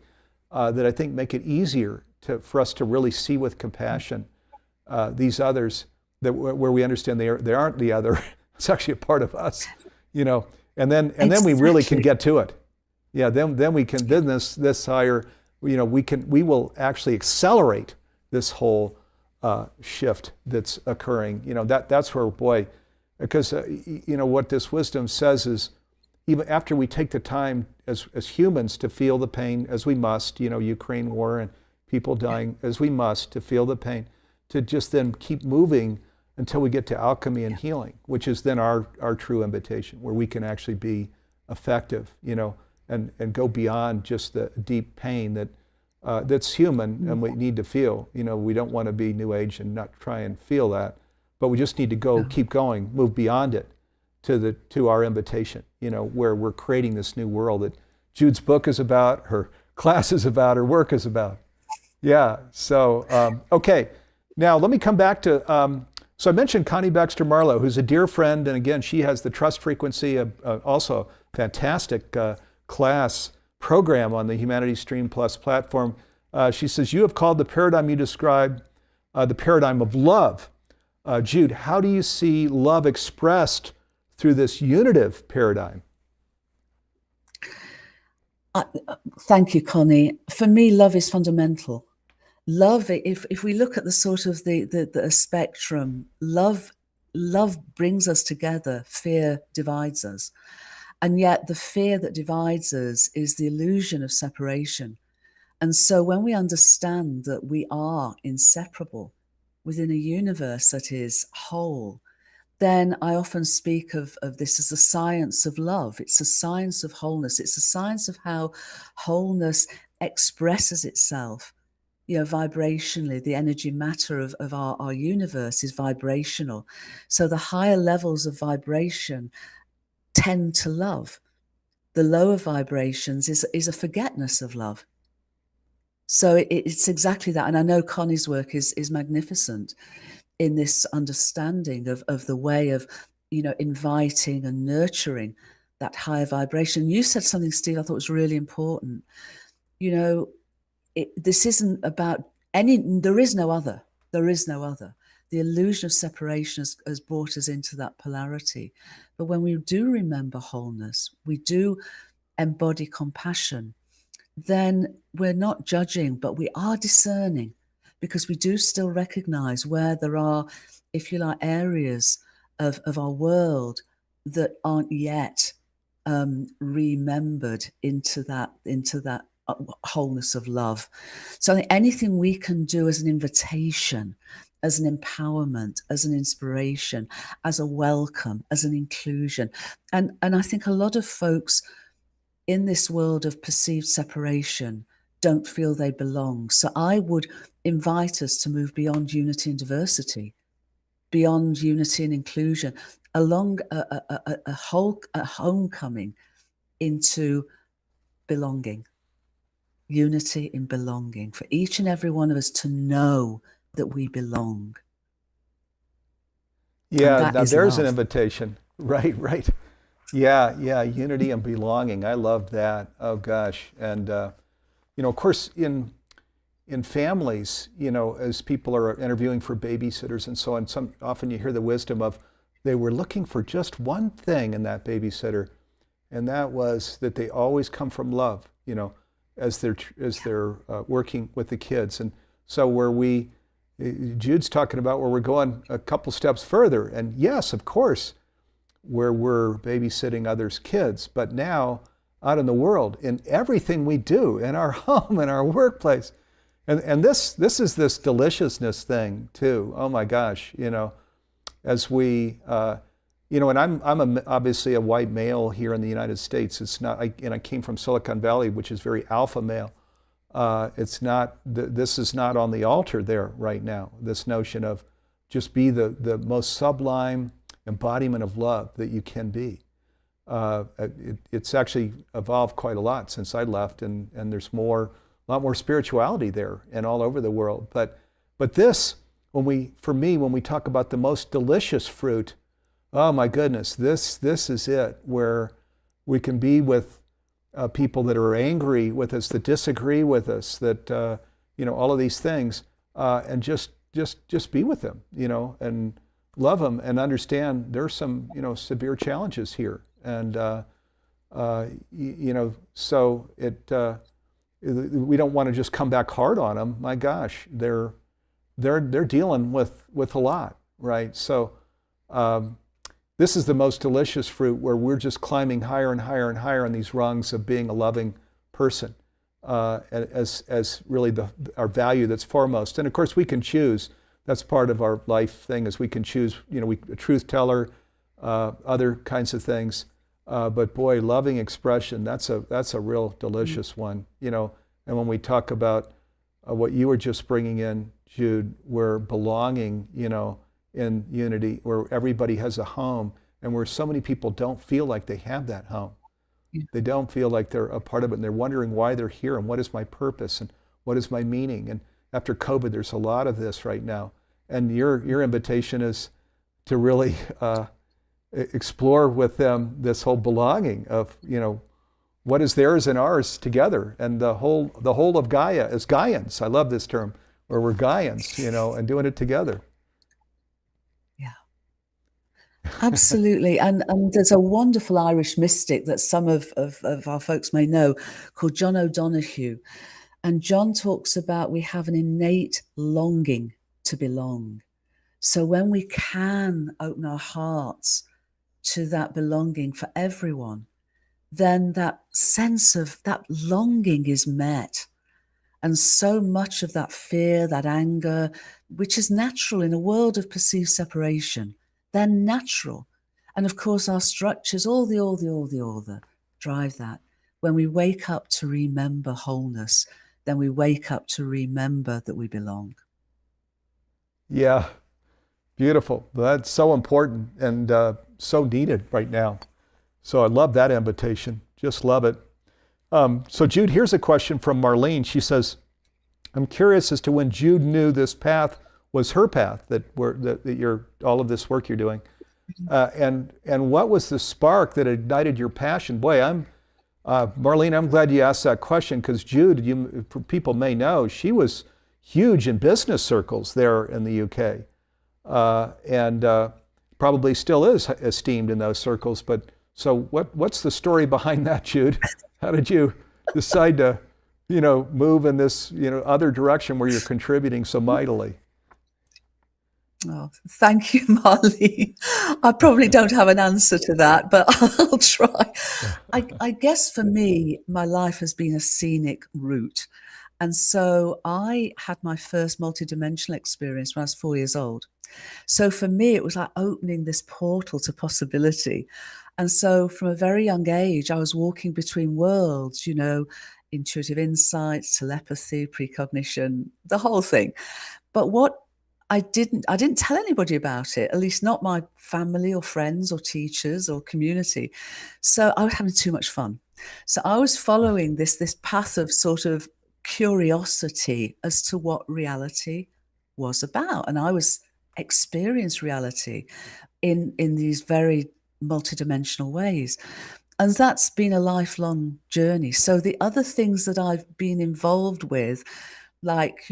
that I think make it easier for us to really see with compassion these others, where we understand they aren't the other. It's actually a part of us, and then we really can get to it. Yeah, then we can this higher. We will actually accelerate this whole shift that's occurring. That's where, boy, because what this wisdom says is, even after we take the time as humans to feel the pain, as we must, Ukraine war and people dying, as we must, to feel the pain, to just then keep moving until we get to alchemy and healing, which is then our true invitation, where we can actually be effective, and go beyond just the deep pain that's human and we need to feel. We don't want to be New Age and not try and feel that, but we just need to keep going, move beyond it to our invitation, where we're creating this new world that Jude's book is about, her class is about, her work is about. Yeah, so, okay. Now, let me come back to, so I mentioned Connie Baxter Marlowe, who's a dear friend, and again, she has the Trust Frequency, also fantastic class program on the Humanity Stream Plus platform. She says, you have called the paradigm you describe the paradigm of love. Jude, how do you see love expressed through this unitive paradigm? Thank you, Connie. For me, love is fundamental. Love, if we look at the sort of the spectrum, love brings us together, fear divides us. And yet the fear that divides us is the illusion of separation. And so when we understand that we are inseparable within a universe that is whole, then I often speak of this as a science of love. It's a science of wholeness. It's a science of how wholeness expresses itself, vibrationally. The energy matter of our universe is vibrational. So the higher levels of vibration tend to love. The lower vibrations is a forgetness of love. So it's exactly that. And I know Connie's work is magnificent in this understanding of the way of, inviting and nurturing that higher vibration. You said something, Steve, I thought was really important. This isn't about there is no other. There is no other. The illusion of separation has brought us into that polarity. But when we do remember wholeness, we do embody compassion, then we're not judging, but we are discerning, because we do still recognize where there are, if you like, areas of our world that aren't yet remembered into that wholeness of love. So I think anything we can do as an invitation, as an empowerment, as an inspiration, as a welcome, as an inclusion. And I think a lot of folks in this world of perceived separation don't feel they belong. So I would invite us to move beyond unity and diversity, beyond unity and inclusion, along a homecoming into belonging. Unity in belonging, for each and every one of us to know that we belong. Yeah, now there's an Love. invitation. Right. Yeah, unity and belonging. I love that. Oh gosh. And of course, in families, as people are interviewing for babysitters and so on, often you hear the wisdom of they were looking for just one thing in that babysitter, and that was that they always come from love. As they're working with the kids. And so Jude's talking about where we're going a couple steps further. And yes, of course, where we're babysitting others' kids, but now out in the world, in everything we do, in our home, in our workplace. And this is this deliciousness thing too. Oh my gosh, as we, and I'm obviously a white male here in the United States. It's not, and I came from Silicon Valley, which is very alpha male. It's not, this is not on the altar there right now. This notion of just be the most sublime embodiment of love that you can be. It's actually evolved quite a lot since I left, and there's a lot more spirituality there and all over the world. But this, when we talk about the most delicious fruit, oh my goodness, this is it, where we can be with people that are angry with us, that disagree with us, that all of these things, and just be with them, and love them, and understand there's some severe challenges here, and so we don't want to just come back hard on them. My gosh, they're dealing with a lot, right? So. This is the most delicious fruit, where we're just climbing higher and higher and higher on these rungs of being a loving person, as really our value that's foremost. And of course, we can choose. That's part of our life thing, is we can choose. A truth teller, other kinds of things. But boy, loving expression, that's a real delicious one. And when we talk about what you were just bringing in, Jude, we're belonging. In unity, where everybody has a home, and where so many people don't feel like they have that home. Yeah. They don't feel like they're a part of it, and they're wondering why they're here, and what is my purpose, and what is my meaning. And after COVID, there's a lot of this right now. And your invitation is to really explore with them this whole belonging of, what is theirs and ours together, and the whole of Gaia as Gaians. I love this term, where we're Gaians, and doing it together. Absolutely. And there's a wonderful Irish mystic that some of our folks may know called John O'Donoghue. And John talks about we have an innate longing to belong. So when we can open our hearts to that belonging for everyone, then that sense of that longing is met. And so much of that fear, that anger, which is natural in a world of perceived separation, they're natural. And of course, our structures, all the drive that. When we wake up to remember wholeness, then we wake up to remember that we belong. Yeah, beautiful. That's so important and so needed right now. So I love that invitation. Just love it. So Jude, here's a question from Marlene. She says, I'm curious as to when Jude knew this path was her path, that you're all of this work you're doing, and what was the spark that ignited your passion? Boy, Marlene, I'm glad you asked that question, because Jude, people may know, she was huge in business circles there in the UK, and probably still is esteemed in those circles. But so what's the story behind that, Jude? How did you decide to, move in this, other direction where you're contributing so mightily? Oh, thank you, Marlene. I probably don't have an answer to that, but I'll try. I guess for me, my life has been a scenic route. And so I had my first multidimensional experience when I was 4 years old. So for me, it was like opening this portal to possibility. And so from a very young age, I was walking between worlds, intuitive insights, telepathy, precognition, the whole thing. But what I didn't tell anybody about it, at least not my family or friends or teachers or community. So I was having too much fun. So I was following this path of sort of curiosity as to what reality was about. And I was experienced reality in these very multidimensional ways. And that's been a lifelong journey. So the other things that I've been involved with, like,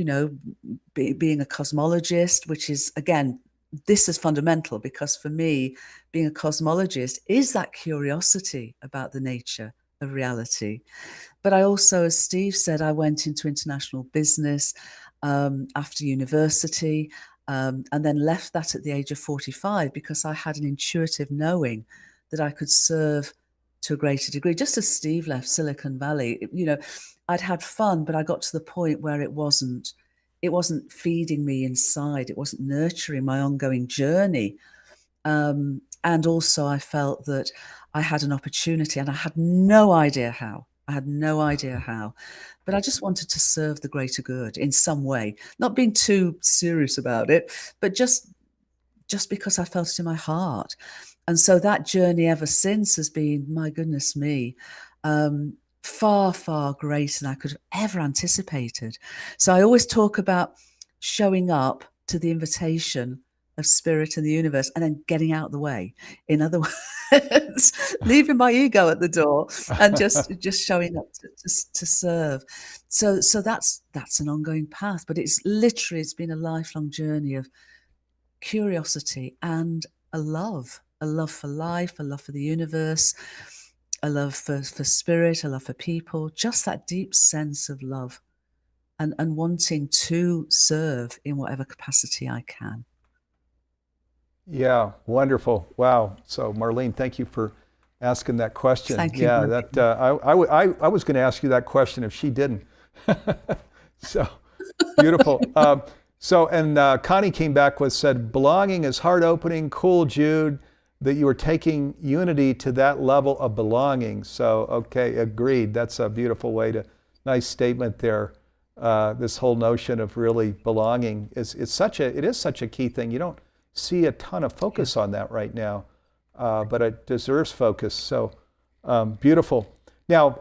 being a cosmologist, which is, again, this is fundamental, because for me, being a cosmologist is that curiosity about the nature of reality. But I also, as Steve said, I went into international business after university, and then left that at the age of 45 because I had an intuitive knowing that I could serve to a greater degree. Just as Steve left Silicon Valley, I'd had fun, but I got to the point where it wasn't feeding me inside. It wasn't nurturing my ongoing journey. And also I felt that I had an opportunity and I had no idea how. But I just wanted to serve the greater good in some way, not being too serious about it, but just because I felt it in my heart. And so that journey ever since has been, my goodness me, far, far greater than I could have ever anticipated. So I always talk about showing up to the invitation of spirit and the universe and then getting out of the way. In other words, leaving my ego at the door and just showing up to serve. So that's an ongoing path, but it's been a lifelong journey of curiosity and a love for life, a love for the universe, a love for spirit, a love for people, just that deep sense of love and wanting to serve in whatever capacity I can. Yeah, wonderful. Wow. So Marlene, thank you for asking that question. Thank you. Yeah, that I was going to ask you that question if she didn't. So beautiful. Connie came back said, belonging is heart opening. Cool, Jude, that you were taking unity to that level of belonging. So, okay, agreed. That's a beautiful nice statement there. This whole notion of really belonging it is such a key thing. You don't see a ton of focus on that right now, but it deserves focus. So beautiful. Now,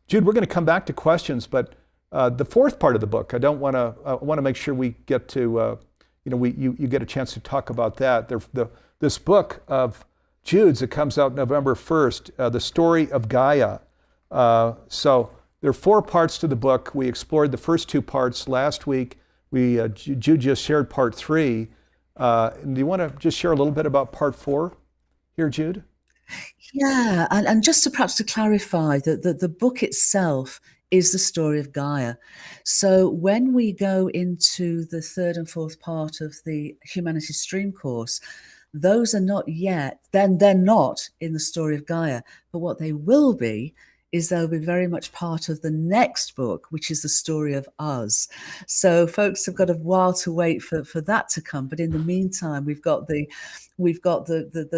Jude, we're going to come back to questions, but the fourth part of the book, I want to make sure we get to, you get a chance to talk about that. This book of Jude's, it comes out November 1st, The Story of Gaia. So there are 4 parts to the book. We explored the first 2 parts last week. Jude just shared part 3. Do you want to just share a little bit about part 4? here, Jude? Yeah, and just to perhaps to clarify that the book itself is the story of Gaia. So when we go into the third and fourth part of the Humanities Stream course, those are not yet, then they're not in the story of Gaia, but what they will be is they'll be very much part of the next book, which is the story of us. So folks have got a while to wait for that to come. But in the meantime, we've got the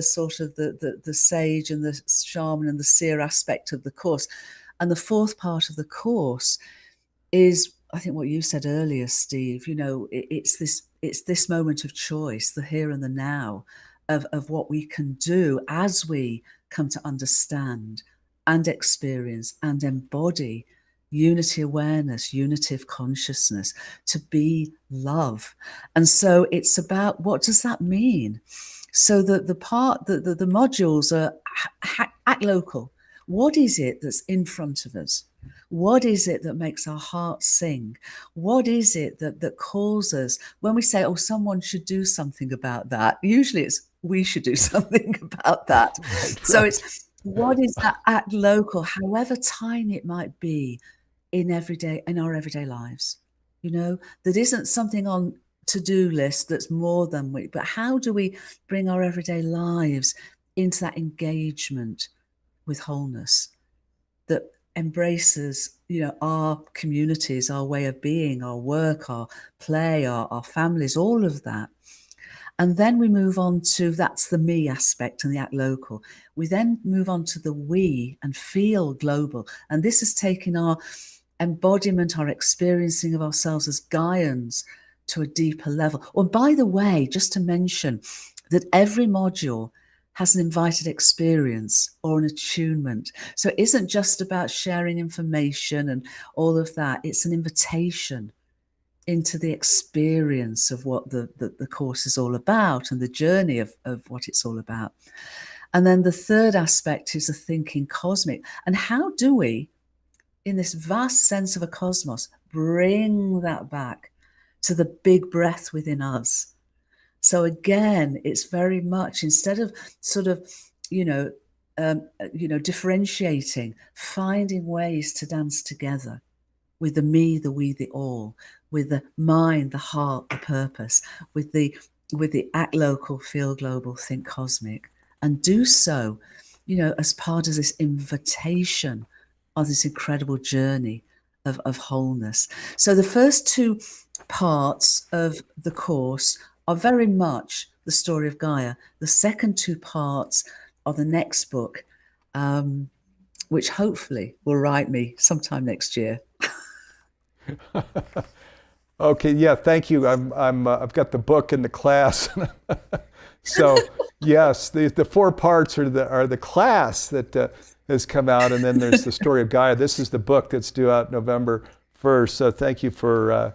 sort of the sage and the shaman and the seer aspect of the course. And the fourth part of the course is, I think, what you said earlier, Steve. You know, it's this moment of choice, the here and the now, of what we can do as we come to understand and experience and embody unity awareness, unity of consciousness, to be love. And so it's about, what does that mean? So the modules are act local. What is it that's in front of us? What is it that makes our hearts sing? What is it that calls us? When we say, oh, someone should do something about that, usually it's we should do something about that. Right. So it's, what is that act local, however tiny it might be, in our everyday lives? You know, that isn't something on to-do list that's more than we, but how do we bring our everyday lives into that engagement with wholeness that embraces, you know, our communities, our way of being, our work, our play, our families, all of that. And then we move on to, that's the me aspect and the act local. We then move on to the we and feel global. And this is taking our embodiment, our experiencing of ourselves as Gaians to a deeper level. Or, by the way, just to mention that every module has an invited experience or an attunement. So it isn't just about sharing information and all of that. It's an invitation into the experience of what the course is all about and the journey of what it's all about. And then the third aspect is the thinking cosmic. And how do we, in this vast sense of a cosmos, bring that back to the big breath within us? So again, it's very much, instead of sort of, differentiating, finding ways to dance together with the me, the we, the all, with the mind, the heart, the purpose, with the act local, feel global, think cosmic, and do so, you know, as part of this invitation of this incredible journey of wholeness. So the first two parts of the course are very much the story of Gaia. The second two parts are the next book, which hopefully will write me sometime next year. Okay, yeah, thank you. I've got the book in the class. So yes, the four parts are the class that has come out, and then there's the story of Gaia. This is the book that's due out November 1st. So thank you for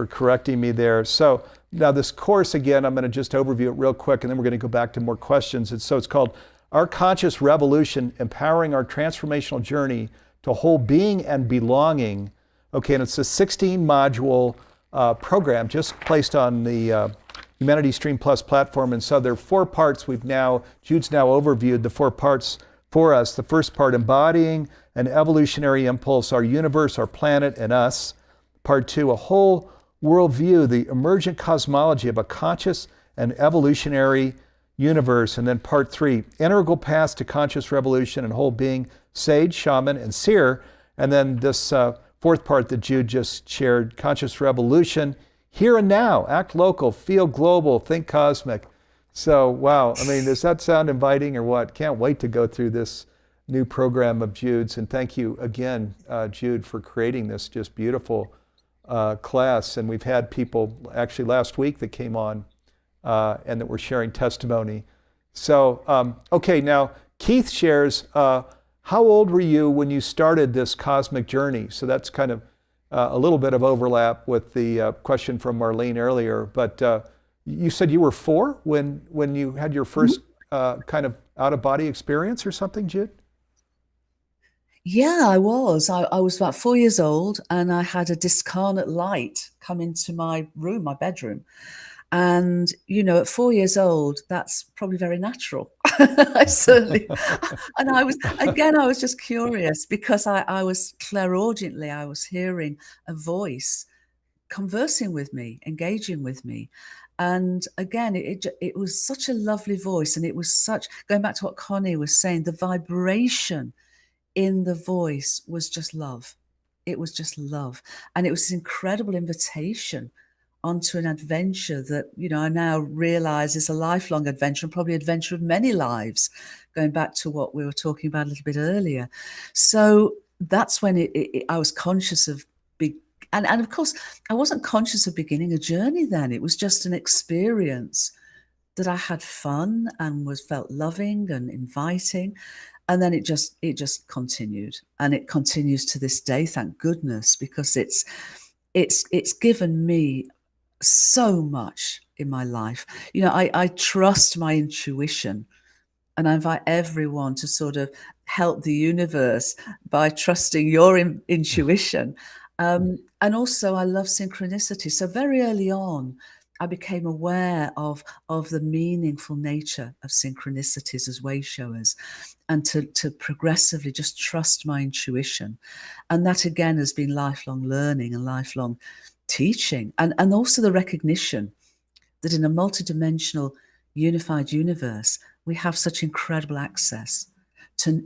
correcting me there. So now this course, again, I'm going to just overview it real quick, and then we're going to go back to more questions. And so it's called Our Conscious Revolution: Empowering Our Transformational Journey to Whole Being and Belonging. Okay, and it's a 16-module program just placed on the Humanity Stream Plus platform. And so there are four parts. Jude's now overviewed the four parts for us. The first part, embodying an evolutionary impulse, our universe, our planet, and us. Part two, a whole worldview, the emergent cosmology of a conscious and evolutionary universe. And then part three, integral paths to conscious revolution and whole being, sage, shaman, and seer. And then this fourth part that Jude just shared, conscious revolution, here and now, act local, feel global, think cosmic. So, wow, I mean, does that sound inviting or what? Can't wait to go through this new program of Jude's. And thank you again, Jude, for creating this just beautiful class. And we've had people actually last week that came on and that were sharing testimony. So, okay, now Keith shares, how old were you when you started this cosmic journey? So that's kind of a little bit of overlap with the question from Marlene earlier. But you said you were 4 when you had your first kind of out-of-body experience or something, Jude? Yeah, I was. I was about 4 years old, and I had a discarnate light come into my room, my bedroom. And, at 4 years old, that's probably very natural. I certainly, and I was just curious because I was clairaudiently, I was hearing a voice conversing with me, engaging with me. And again, it was such a lovely voice. And it was going back to what Connie was saying, the vibration in the voice was just love. It was just love. And it was this incredible invitation onto an adventure that, I now realize is a lifelong adventure and probably adventure of many lives, going back to what we were talking about a little bit earlier. So that's when I was conscious of and of course, I wasn't conscious of beginning a journey then. It was just an experience that I had fun and felt loving and inviting. And then it just continued, and it continues to this day, thank goodness, because it's given me so much in my life. I trust my intuition, and I invite everyone to sort of help the universe by trusting your intuition. And also I love synchronicity. So very early on, I became aware of the meaningful nature of synchronicities as way showers, and to progressively just trust my intuition. And that again has been lifelong learning and lifelong teaching, and also the recognition that in a multidimensional unified universe, we have such incredible access to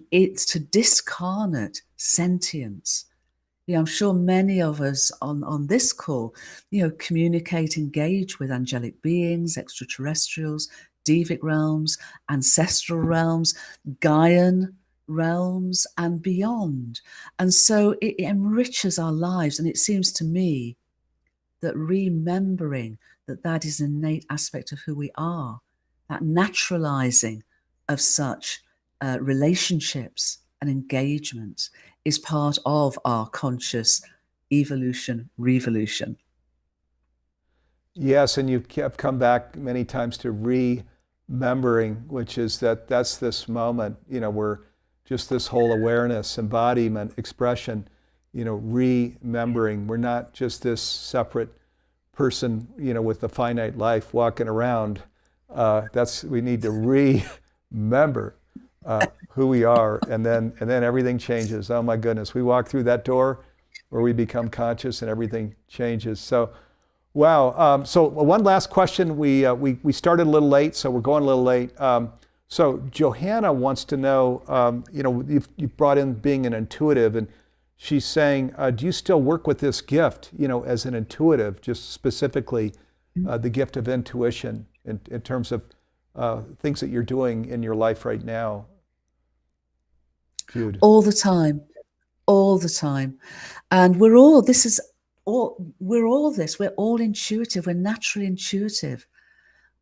discarnate sentience. I'm sure many of us on this call, communicate, engage with angelic beings, extraterrestrials, devic realms, ancestral realms, Gaian realms, and beyond. And so it enriches our lives. And it seems to me that remembering that is an innate aspect of who we are, that naturalizing of such relationships and engagements is part of our conscious evolution, revolution. Yes, and you have come back many times to remembering, which is that's this moment, where just this whole awareness, embodiment, expression, remembering. We're not just this separate person, with a finite life walking around. We need to remember who we are, and then everything changes. Oh my goodness, we walk through that door where we become conscious and everything changes. So, wow. So one last question. We started a little late, so we're going a little late. So Johanna wants to know, you've brought in being an intuitive, and she's saying, do you still work with this gift, as an intuitive, just specifically the gift of intuition in terms of things that you're doing in your life right now? Jude. All the time. And we're all intuitive. We're naturally intuitive.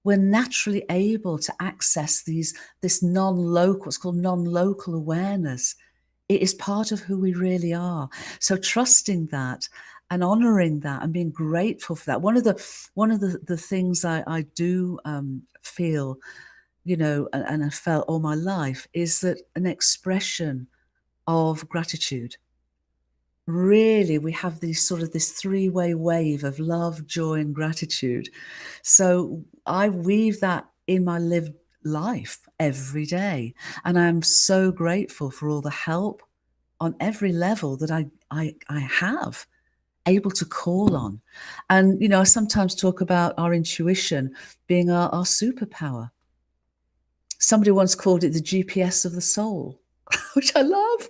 We're naturally able to access this non-local, what's called non-local awareness. It is part of who we really are. So trusting that and honoring that and being grateful for that. One of the things I do feel, and I felt all my life, is that an expression of gratitude. Really, we have this three-way wave of love, joy, and gratitude. So I weave that in my lived life every day. And I'm so grateful for all the help on every level that I have, able to call on. And, I sometimes talk about our intuition being our superpower. Somebody once called it the GPS of the soul, which I love.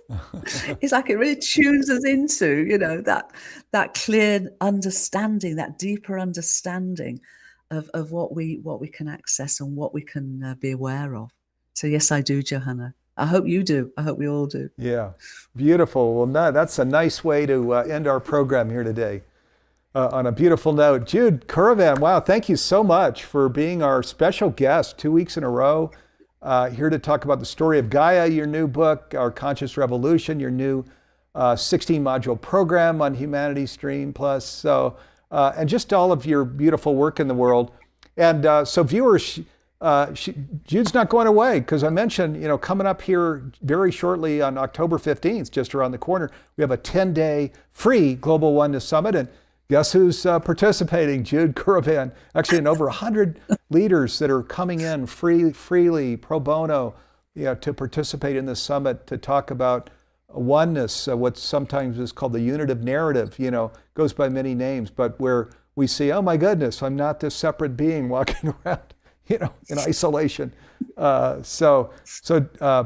It's like it really tunes us into, that clear understanding, that deeper understanding of what we can access and what we can be aware of. So yes, I do, Johanna. I hope you do. I hope we all do. Yeah, beautiful. Well, that's a nice way to end our program here today. On a beautiful note. Jude Currivan, wow, thank you so much for being our special guest 2 weeks in a row. Here to talk about the Story of Gaia, your new book, Our Conscious Revolution, your new 16-module program on Humanity Stream Plus. So, and just all of your beautiful work in the world. And so viewers, Jude's not going away, because I mentioned, coming up here very shortly on October 15th, just around the corner, we have a 10-day free Global Oneness Summit. And Guess who's participating? Jude Corbin. Actually, and over 100 leaders that are coming in freely, pro bono, to participate in this summit to talk about oneness, what sometimes is called the unitive narrative, goes by many names, but where we see, oh my goodness, I'm not this separate being walking around, in isolation. So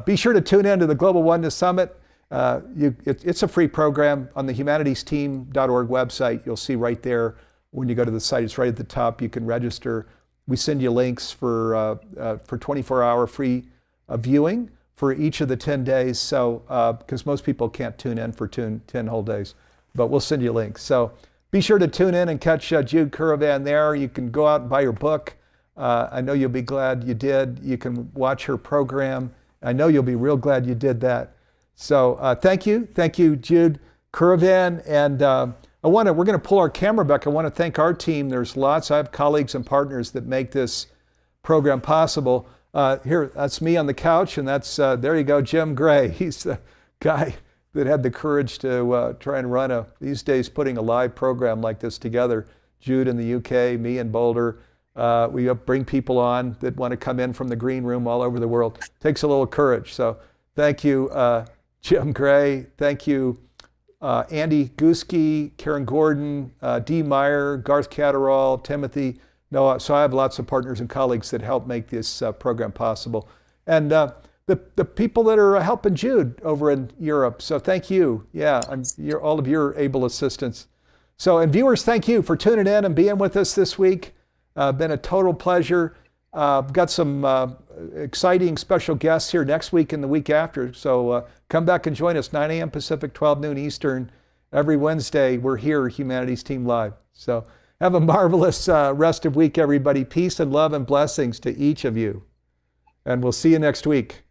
be sure to tune in to the Global Oneness Summit. It's a free program on the humanitiesteam.org website. You'll see right there when you go to the site, it's right at the top. You can register. We send you links for 24-hour free viewing for each of the 10 days. So, because most people can't tune in for 10 whole days, but we'll send you links. So be sure to tune in and catch Jude Currivan there. You can go out and buy her book. I know you'll be glad you did. You can watch her program. I know you'll be real glad you did that. So thank you, Jude Corbin. And we're going to pull our camera back. I want to thank our team. There's lots. I have colleagues and partners that make this program possible. Here, that's me on the couch, and that's there you go, Jim Gray. He's the guy that had the courage to try and run these days, putting a live program like this together. Jude in the UK, me in Boulder. We bring people on that want to come in from the green room all over the world. Takes a little courage. So thank you, Jim Gray. Thank you, Andy Guski, Karen Gordon, Dee Meyer, Garth Catterall, Timothy, Noah. So I have lots of partners and colleagues that help make this program possible. And the people that are helping Jude over in Europe. So thank you. Yeah, all of your able assistants. So, and viewers, thank you for tuning in and being with us this week. Been a total pleasure. Got some exciting special guests here next week and the week after. So come back and join us, 9 a.m. Pacific, 12 noon Eastern. Every Wednesday, we're here, Humanities Team Live. So have a marvelous rest of week, everybody. Peace and love and blessings to each of you. And we'll see you next week.